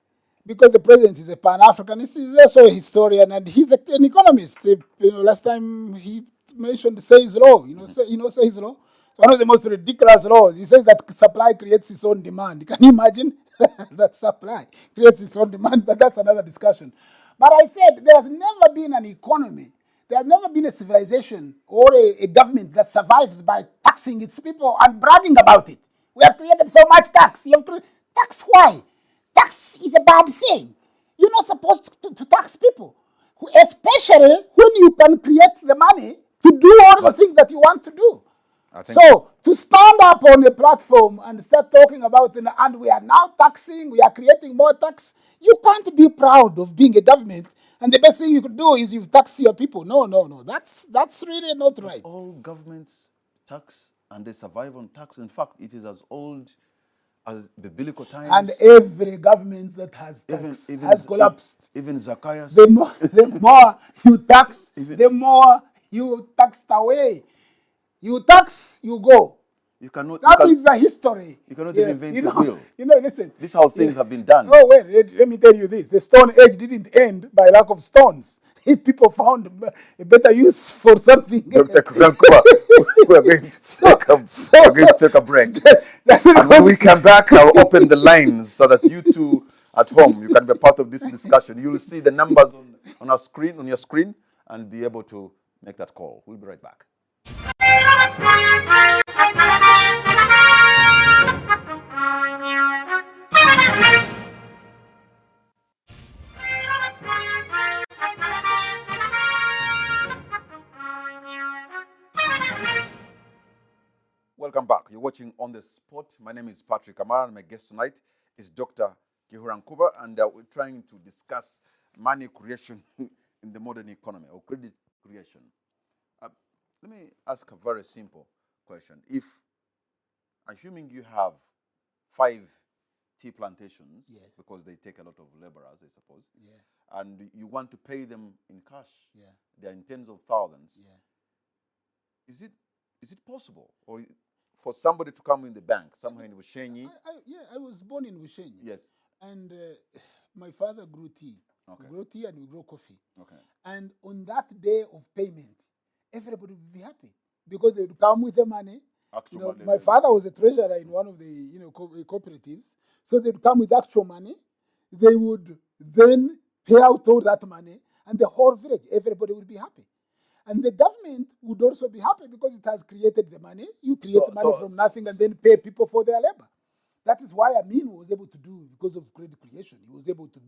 because the president is a Pan-Africanist, he's also a historian, and he's an economist. Last time he mentioned Say's law, Say's law. One of the most ridiculous laws. He says that supply creates its own demand. Can you imagine that supply creates its own demand? But that's another discussion. But I said there has never been an economy, there has never been a civilization or a government that survives by taxing its people and bragging about it. We have created so much tax. You have tax why? Tax is a bad thing. You're not supposed to tax people, especially when you can create the money to do all the things that you want to do. So to stand up on a platform and start talking about it, and we are now taxing, we are creating more tax, you can't be proud of being a government. And the best thing you could do is you tax your people. No, no, no. That's really not right. All governments tax and they survive on tax. In fact, it is as old as biblical times. And every government that has tax has collapsed. Even Zacchaeus. The more you tax, the more you taxed away. You tax, you go. You cannot. That is the history. You cannot even invent the wheel. Listen. This is how things have been done. Oh, wait, let me tell you this. The Stone Age didn't end by lack of stones. People found a better use for something. Dr. Kurankuba, we're going to take a break. And when we come back, I'll open the lines so that you two at home, you can be a part of this discussion. You'll see the numbers on your screen, and be able to make that call. We'll be right back. Welcome back. You're watching On the Spot. My name is Patrick Amara, and my guest tonight is Dr. Kihurankuba, and we're trying to discuss money creation in the modern economy, or credit creation. Let me ask a very simple question. If, assuming you have 5 tea plantations, yes, because they take a lot of laborers, I suppose, yeah, and you want to pay them in cash, yeah, they're in tens of thousands, yeah, is it possible, or for somebody to come in the bank somewhere in Bushenyi? I was born in Bushenyi. Yes. And my father grew tea. Okay. We grow tea and we grow coffee. Okay. And on that day of payment, everybody would be happy because they would come with the money. My father was a treasurer in one of the cooperatives, so they'd come with actual money. They would then pay out all that money, and the whole village, everybody would be happy. And the government would also be happy because it has created the money. You create money from nothing and then pay people for their labor. That is why Amin was able to do, because of credit creation. He was able to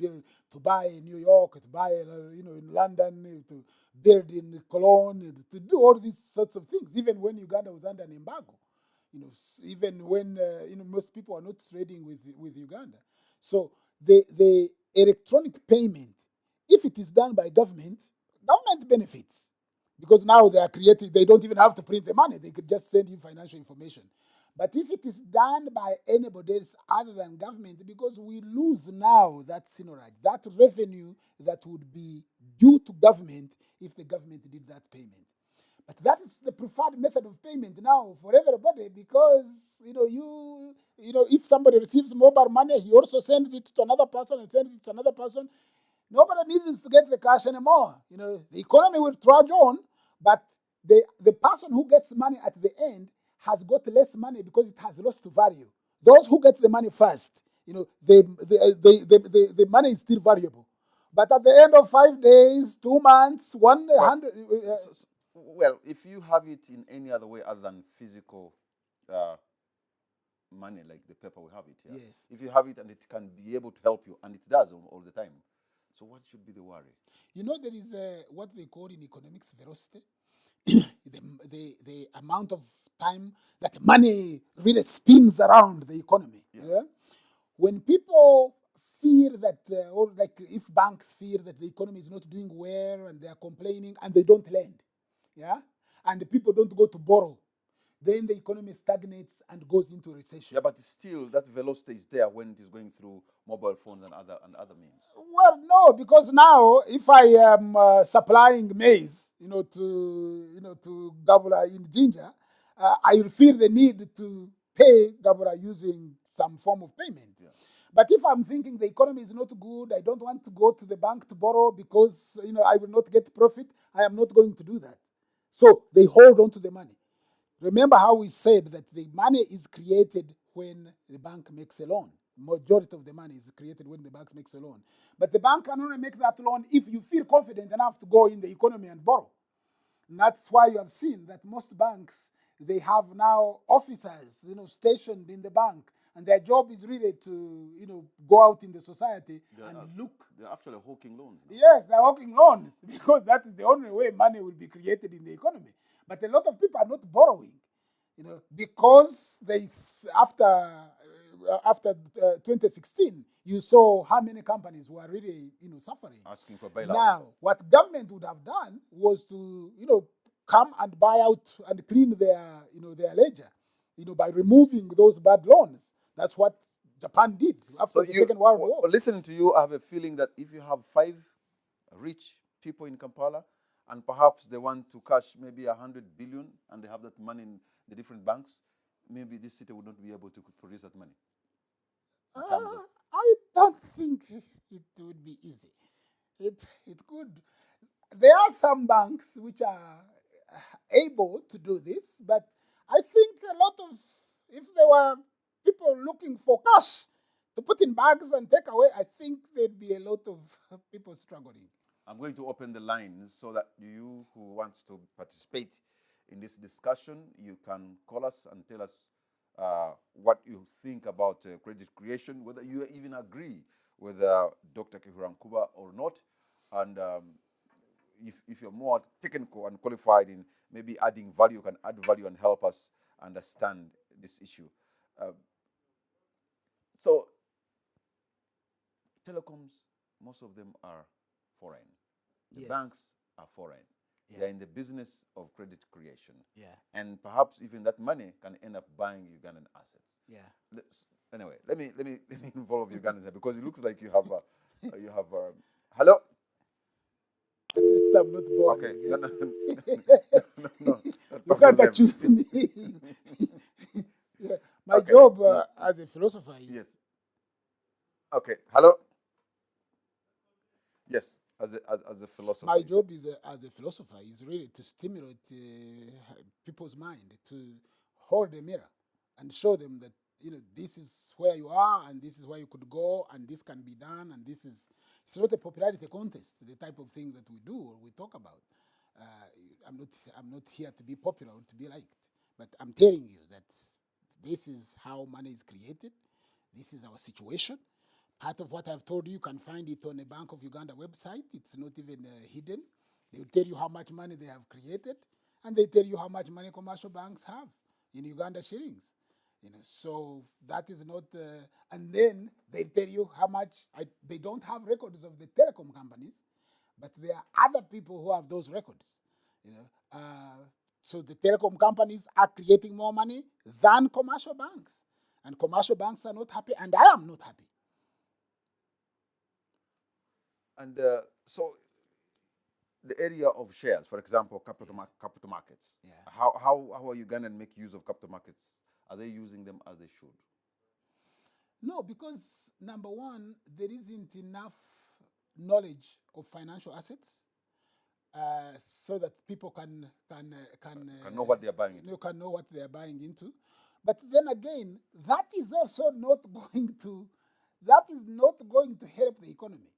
buy in New York, to buy in London, to build in Cologne, to do all these sorts of things. Even when Uganda was under an embargo, even when most people are not trading with Uganda. So the electronic payment, if it is done by government benefits. Because now they are creating, they don't even have to print the money. They could just send you financial information. But if it is done by anybody else other than government, because we lose now that synergy, that revenue that would be due to government if the government did that payment. But that is the preferred method of payment now for everybody, because if somebody receives mobile money, he also sends it to another person and sends it to another person. Nobody needs to get the cash anymore. The economy will trudge on, but the person who gets money at the end has got less money because it has lost value. Those who get the money first, the money is still valuable. But at the end of 5 days, 2 months, 100. Well, if you have it in any other way other than physical money, like the paper we have it here, yes, if you have it and it can be able to help you, and it does all the time, so what should be the worry? There is what they call in economics velocity, the amount of time that money really spins around the economy. Yeah. When people fear that, or like if banks fear that the economy is not doing well and they are complaining and they don't lend, and the people don't go to borrow, then the economy stagnates and goes into recession. Yeah, but still that velocity is there when it is going through mobile phones and other means. Well, no, because now if I am supplying maize, to Gabura in Jinja, I will feel the need to pay Gabura using some form of payment. Yeah. But if I'm thinking the economy is not good, I don't want to go to the bank to borrow because I will not get profit, I am not going to do that. So they hold on to the money. Remember how we said that the money is created when the bank makes a loan. Majority of the money is created when the bank makes a loan. But the bank can only make that loan if you feel confident enough to go in the economy and borrow. And that's why you have seen that most banks, they have now officers, stationed in the bank, and their job is really to, go out in the society and look. They're actually hawking loans now. Yes, they're hawking loans because that is the only way money will be created in the economy. But a lot of people are not borrowing, because after 2016, you saw how many companies were really, suffering. Asking for bailout. Now, what government would have done was to, come and buy out and clean their ledger, by removing those bad loans. That's what Japan did after the Second World War. Listening to you, I have a feeling that if you have 5 rich people in Kampala, and perhaps they want to cash maybe 100 billion, and they have that money in the different banks, maybe this city would not be able to produce that money. I don't think it would be easy. It could. There are some banks which are able to do this, but I think a lot of, if there were people looking for cash to put in bags and take away, I think there'd be a lot of people struggling. I'm going to open the line so that you who wants to participate in this discussion, you can call us and tell us what you think about credit creation, whether you even agree with Dr. Kehura Nkuba or not, and if you're more technical and qualified in maybe adding value, can add value and help us understand this issue. So, telecoms, most of them are foreign. The Yes. banks are foreign. Yeah. They're in the business of credit creation. Yeah. And perhaps even that money can end up buying Ugandan assets. Yeah. Anyway, let me involve Ugandans here because it looks like you have hello. At least I'm not bored. Okay. No. You can't accuse me. Yeah. My Okay. job as a philosopher is. Yes. Okay. Hello. Yes. As a philosopher. My job is as a philosopher is really to stimulate people's mind, to hold a mirror and show them that this is where you are and this is where you could go and this can be done and this is. It's not a popularity contest, the type of thing that we do or we talk about. I'm not here to be popular or to be liked, but I'm telling you that this is how money is created. This is our situation. Part of what I've told you can find it on the Bank of Uganda website. It's not even hidden. They will tell you how much money they have created, and they tell you how much money commercial banks have in Uganda shillings. So that is not, and then they tell you how much. They don't have records of the telecom companies, but there are other people who have those records. So the telecom companies are creating more money than commercial banks, and commercial banks are not happy, and I am not happy. And so, the area of shares, for example, capital markets. Yeah. How are Ugandan make use of capital markets? Are they using them as they should? No, because number one, there isn't enough knowledge of financial assets, so that people can know what they are buying into. You can know what they are buying into. But then again, that is also not going to help the economy.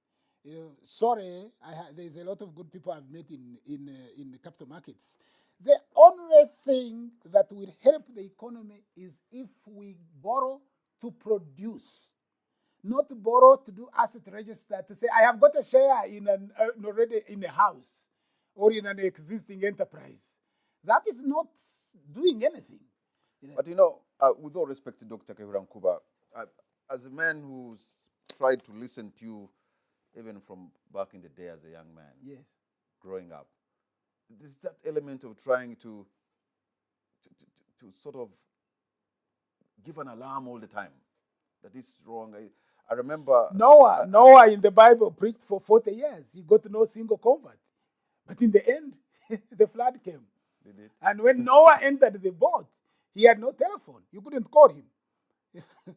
Sorry, there's a lot of good people I've met in the capital markets. The only thing that will help the economy is if we borrow to produce, not borrow to do asset register to say I have got a share in already in a house or in an existing enterprise. That is not doing anything. But with all respect to Dr. Kehura Nkuba, as a man who's tried to listen to you even from back in the day as a young man, yes, growing up, there's that element of trying to sort of give an alarm all the time that this is wrong. I remember Noah in the Bible preached for 40 years. He got no single convert. But in the end, the flood came. And when Noah entered the boat, he had no telephone. You couldn't call him.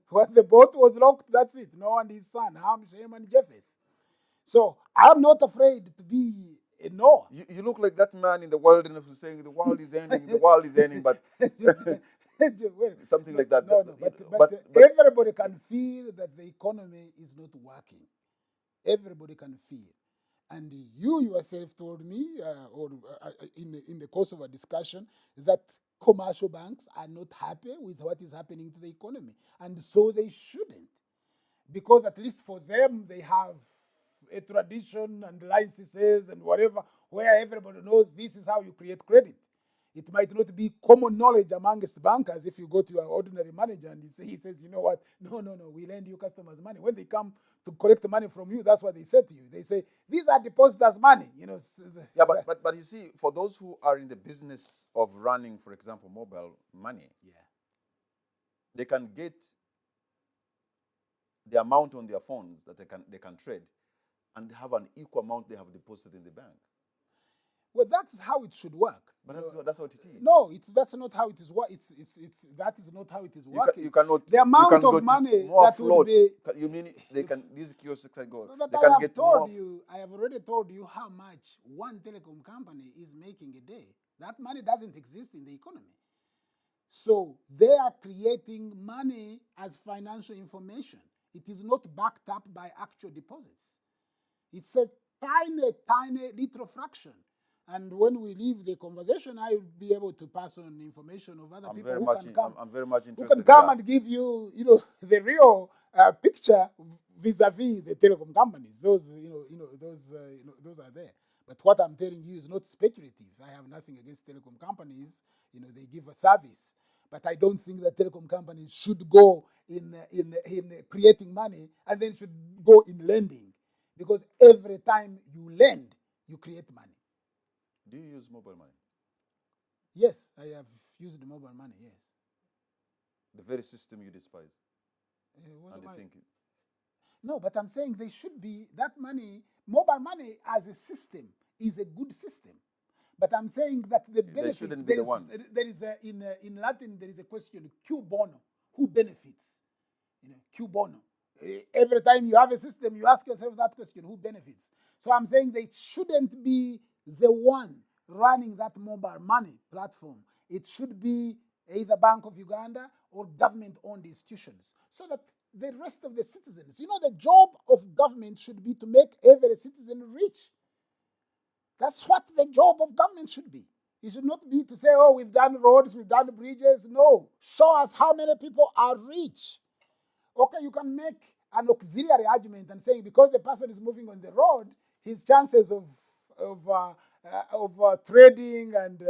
When the boat was locked, that's it. Noah and his son, Ham, Shem, and Japheth. So I'm not afraid to be No. You look like that man in the wilderness who's saying the world is ending, the world is ending, but something like that. No, no, But everybody can feel that the economy is not working. Everybody can feel. And you yourself told me, in the course of a discussion, that commercial banks are not happy with what is happening to the economy. And so they shouldn't. Because at least for them, they have a tradition and licenses and whatever, where everybody knows this is how you create credit. It might not be common knowledge amongst bankers if you go to your ordinary manager and he says, you know what, no, we lend you customers money. When they come to collect the money from you, that's what they say to you. They say, these are depositors' money. yeah, but you see, for those who are in the business of running, for example, mobile money, yeah, they can get the amount on their phones that they can trade and have an equal amount they have deposited in the bank. Well, that's how it should work. But that's what it is. No, that's not how it is. That is not how it is working. You cannot. The amount of money that would be. You mean they can? These kiosks can go. But They I can have get told more. you. I have already told you how much one telecom company is making a day. That money doesn't exist in the economy. So they are creating money as financial information. It is not backed up by actual deposits. It's a tiny little fraction. And when we leave the conversation, I will be able to pass on information of other people who can come. I'm very much Who interested. can come and give you, the real picture vis-a-vis the telecom companies. Those are there. But what I'm telling you is not speculative. I have nothing against telecom companies. They give a service. But I don't think that telecom companies should go in creating money and then should go in lending. Because every time you lend, you create money. Do you use mobile money? Yes, I have used mobile money, yes. The very system you despise. And you think No, but I'm saying they should be, that money, mobile money as a system is a good system. But I'm saying that the benefit, they shouldn't be the one. There is in Latin, there is a question, Q bono, who benefits? Q bono. Every time you have a system, you ask yourself that question, who benefits? So I'm saying they shouldn't be the one running that mobile money platform. It should be either Bank of Uganda or government-owned institutions, so that the rest of the citizens, the job of government should be to make every citizen rich. That's what the job of government should be. It should not be to say, oh, we've done roads, we've done bridges. No, show us how many people are rich. Okay, you can make an auxiliary argument and say because the person is moving on the road, his chances of trading and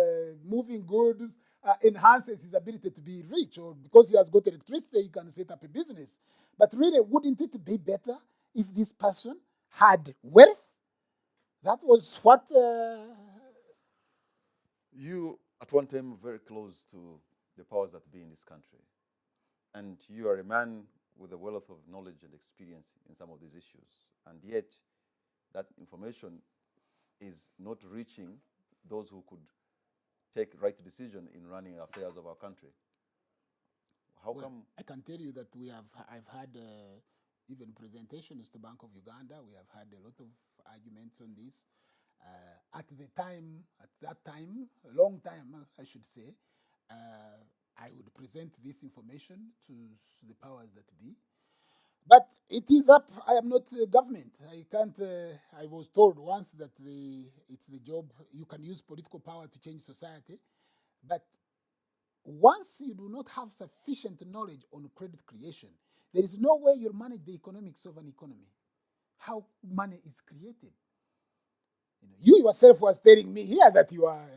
moving goods enhances his ability to be rich, or because he has got electricity, he can set up a business. But really, wouldn't it be better if this person had wealth? That was what you at one time were very close to the powers that be in this country, and you are a man with a wealth of knowledge and experience in some of these issues, and yet that information is not reaching those who could take right decision in running affairs of our country. How come? I can tell you that I've had even presentations to Bank of Uganda. We have had a lot of arguments on this. At that time, a long time, I should say, I would present this information to the powers that be. But it is up. I am not the government. I can't. I was told once that it's the job. You can use political power to change society, but once you do not have sufficient knowledge on credit creation, there is no way you manage the economics of an economy. How money is created. You yourself was telling me here that you are,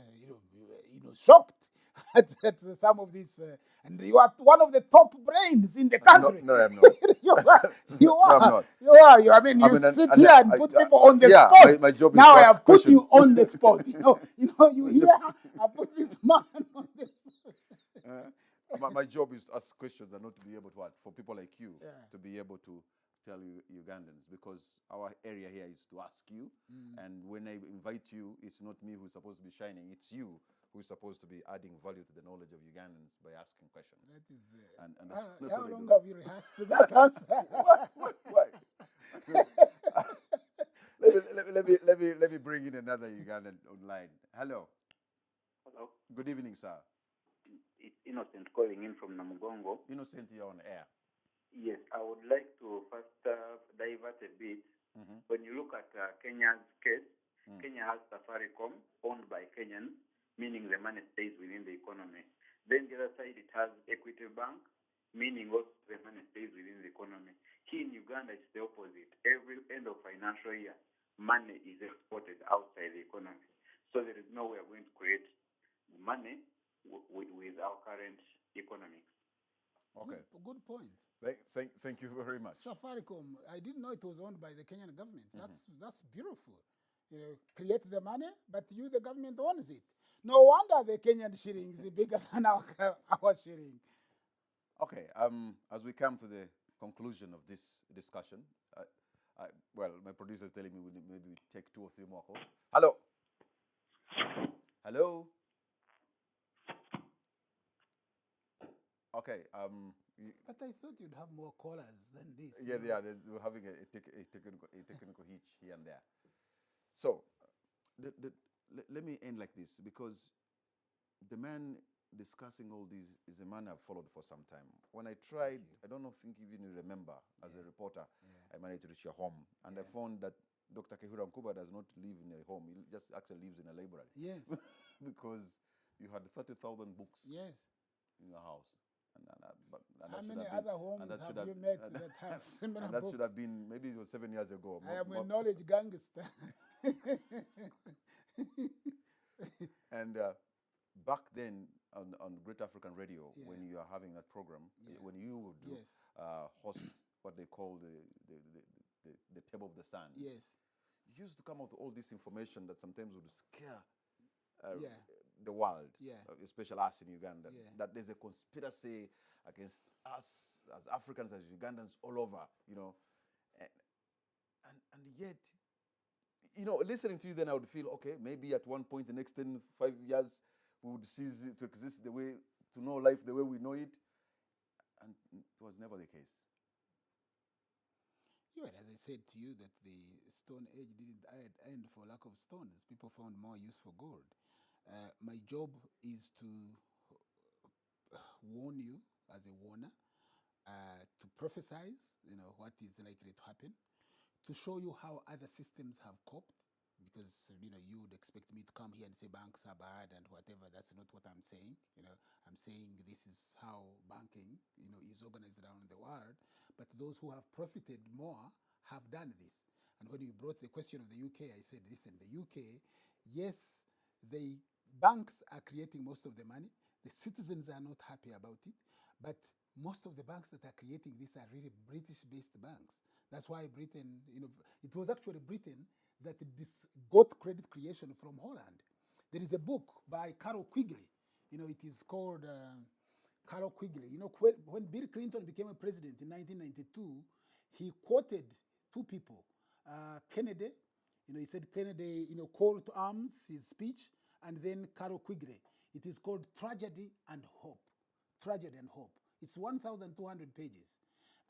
shocked at some of these, and you are one of the top brains in the country. No, I'm not. you are. No, I'm not. You are. You sit here and put people on the spot. My job is now to I ask have put questions. you on the spot. You hear? I put this man on the spot. My job is to ask questions and not to be able to, for people like you, Yeah. to be able to tell you Ugandans, because our area here is to ask you, and when I invite you, it's not me who's supposed to be shining, it's you who's supposed to be adding value to the knowledge of Ugandans by asking questions. That is. And that's how what long I do. have you rehearsed that answer? Why? let me bring in another Ugandan online. Hello. Hello, Good evening, sir. it's Innocent calling in from Namugongo. Innocent, you're on air. Yes, I would like to first divert a bit. Mhm. When you look at Kenya's case, Mm. Kenya has Safaricom owned by Kenyans, meaning the money stays within the economy. Then the other side, it has Equity Bank, meaning also the money stays within the economy. Here in Uganda, it's the opposite. Every end of financial year, money is exported outside the economy. So there is no way we're going to create money with our current economy. Okay. Good point. Thank you very much. Safaricom, I didn't know it was owned by the Kenyan government. That's beautiful. You know, create the money, but you, the government, owns it. No wonder the Kenyan shilling is bigger than our shilling. Okay. As we come to the conclusion of this discussion, well, my producer is telling me we need maybe take 2 or 3 more calls. Hello. Hello. Okay. But I thought you'd have more callers than this. Yeah, you know. we're having a technical hitch here and there. So, let me end like this, because the man discussing all these is a man I've followed for some time. When I tried, I don't think even you remember, as a reporter, I managed to reach your home, and I found that Dr. Kehura Nkuba does not live in a home. He just actually lives in a library. Yes. Because you had 30,000 books Yes. in your house. How many other homes have you met that have similar and that books? should have been, maybe it was 7 years ago. I am a knowledge gangster. And back then on Great African Radio, when you are having that program, when you would do, host what they call the table of the sun. Yes. You used to come out with all this information that sometimes would scare Yeah. the world, Yeah. especially us in Uganda, Yeah. that there's a conspiracy against us as Africans, as Ugandans, all over, you know. And yet, you know, listening to you, then I would feel, okay, maybe at one point, the next 5 years, we would cease to exist the way, to know life the way we know it. And it was never the case. Yeah, as I said to you, that the Stone Age didn't end for lack of stones. People found more use for gold. My job is to warn you as a warner, to prophesize, you know, what is likely to happen, to show you how other systems have coped, because, you know, you would expect me to come here and say banks are bad and whatever. That's not what I'm saying. You know, I'm saying this is how banking, you know, is organized around the world. But those who have profited more have done this. And when you brought the question of the UK, I said, listen, the UK, yes, the banks are creating most of the money. The citizens are not happy about it. But most of the banks that are creating this are really British-based banks. That's why Britain, you know, it was actually Britain that got credit creation from Holland. There is a book by Carol Quigley. You know, it is called Carol Quigley. You know, when Bill Clinton became a president in 1992, he quoted 2 people. Kennedy, you know, he said Kennedy, you know, call to arms, his speech, and then Carol Quigley. It is called Tragedy and Hope. Tragedy and Hope. It's 1,200 pages.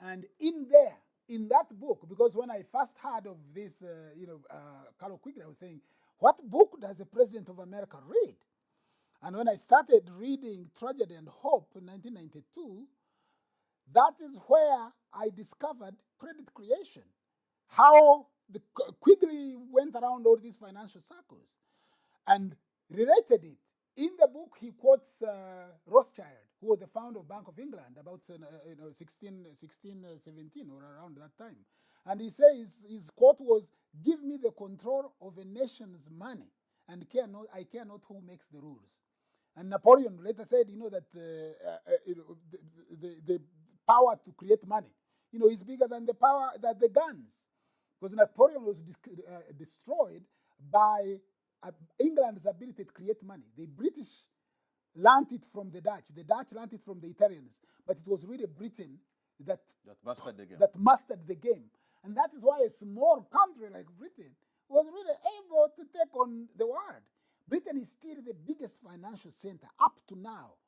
And in there, in that book, because when I first heard of this, Carol Quigley, I was saying, what book does the President of America read? And when I started reading Tragedy and Hope in 1992, that is where I discovered credit creation. How the Quigley went around all these financial circles and related it. In the book, he quotes Rothschild, who was the founder of Bank of England, about 1617 or around that time. And he says his quote was, "Give me the control of a nation's money, and I care not who makes the rules." And Napoleon later said, you know, that the power to create money, you know, is bigger than the power that the guns, because Napoleon was destroyed by England's ability to create money. The British learned it from the Dutch learned it from the Italians, but it was really Britain that mastered the game. And that is why a small country like Britain was really able to take on the world. Britain is still the biggest financial center up to now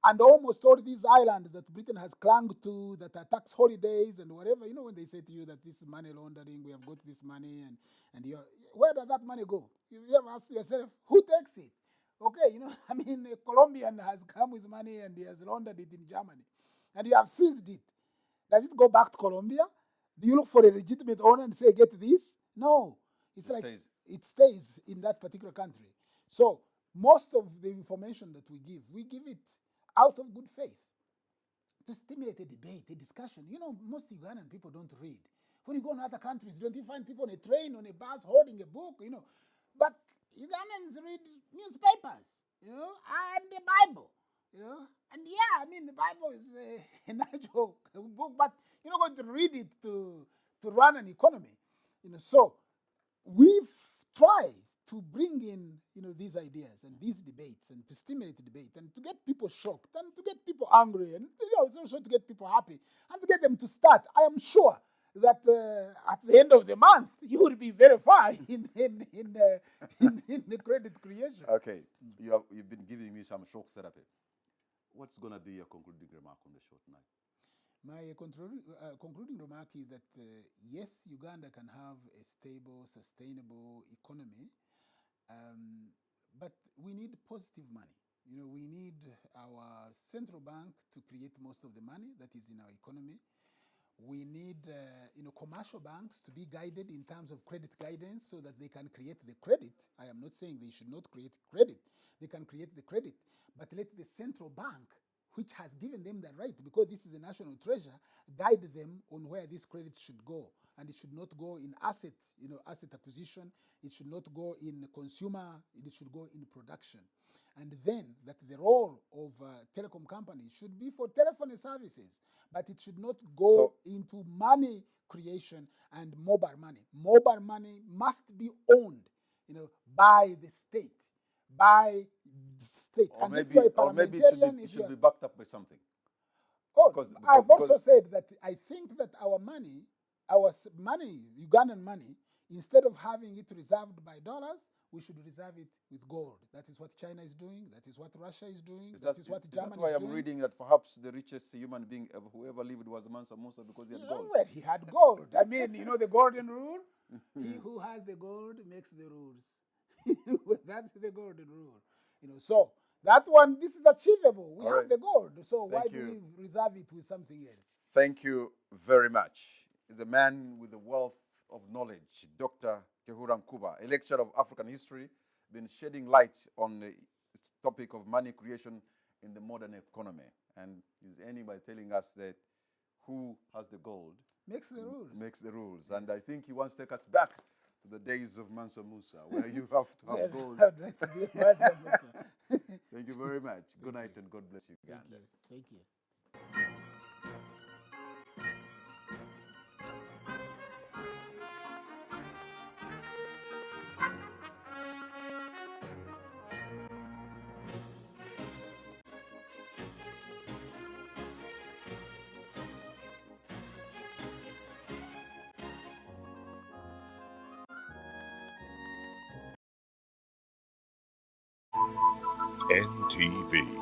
And almost all these islands that Britain has clung to, that are tax holidays and whatever, when they say to you that this is money laundering, we have got this money, and where does that money go? You ever ask yourself, who takes it? Okay, I mean, a Colombian has come with money and he has laundered it in Germany, and you have seized it. Does it go back to Colombia? Do you look for a legitimate owner and say, get this? No. It's like it stays in that particular country. So most of the information that we give it out of good faith to stimulate a debate, a discussion. Most Ugandan people don't read. When you go in other countries, don't you find people on a train, on a bus, holding a book, But Ugandans read newspapers, and the Bible, And yeah, I mean, the Bible is a natural book, but you're not going to read it to run an economy, So we've tried to bring in, these ideas and these debates and to stimulate the debate and to get people shocked and to get people angry and, also to get people happy and to get them to start. I am sure that at the end of the month, you will be very far in the credit creation. Okay, you've been giving me some shock therapy. What's going to be your concluding remark on the show tonight? My concluding remark is that yes, Uganda can have a stable, sustainable economy, but we need positive money. We need our central bank to create most of the money that is in our economy. We need, commercial banks to be guided in terms of credit guidance so that they can create the credit. I am not saying they should not create credit. They can create the credit, but let the central bank, which has given them the right, because this is a national treasure, guide them on where this credit should go. And it should not go in asset acquisition. It should not go in consumer. It should go in production. And then that the role of telecom companies should be for telephony services, but it should not go into money creation and mobile money. Mobile money must be owned, by the state, Or maybe it should be backed up by something. Because I've also said that I think that our money, Ugandan money, instead of having it reserved by dollars, we should reserve it with gold. That is what China is doing. That is what Russia is doing. That is what Germany is doing. That's why I'm reading that perhaps the richest human being who ever lived was Mansa Musa because he had gold. Well, he had gold. I mean, the golden rule? He who has the gold makes the rules. That's the golden rule. So that one, this is achievable. We have the gold. So why do we reserve it with something else? Thank you very much. He's a man with a wealth of knowledge, Dr. Kehura Nkuba, a lecturer of African history, been shedding light on the topic of money creation in the modern economy. And is anybody telling us that who has the gold makes the rules. Makes the rules. And I think he wants to take us back to the days of Mansa Musa, where you have to have gold. I'd like to be Mansa Musa. Thank you very much. Good night and God bless you. Thank you. NTV.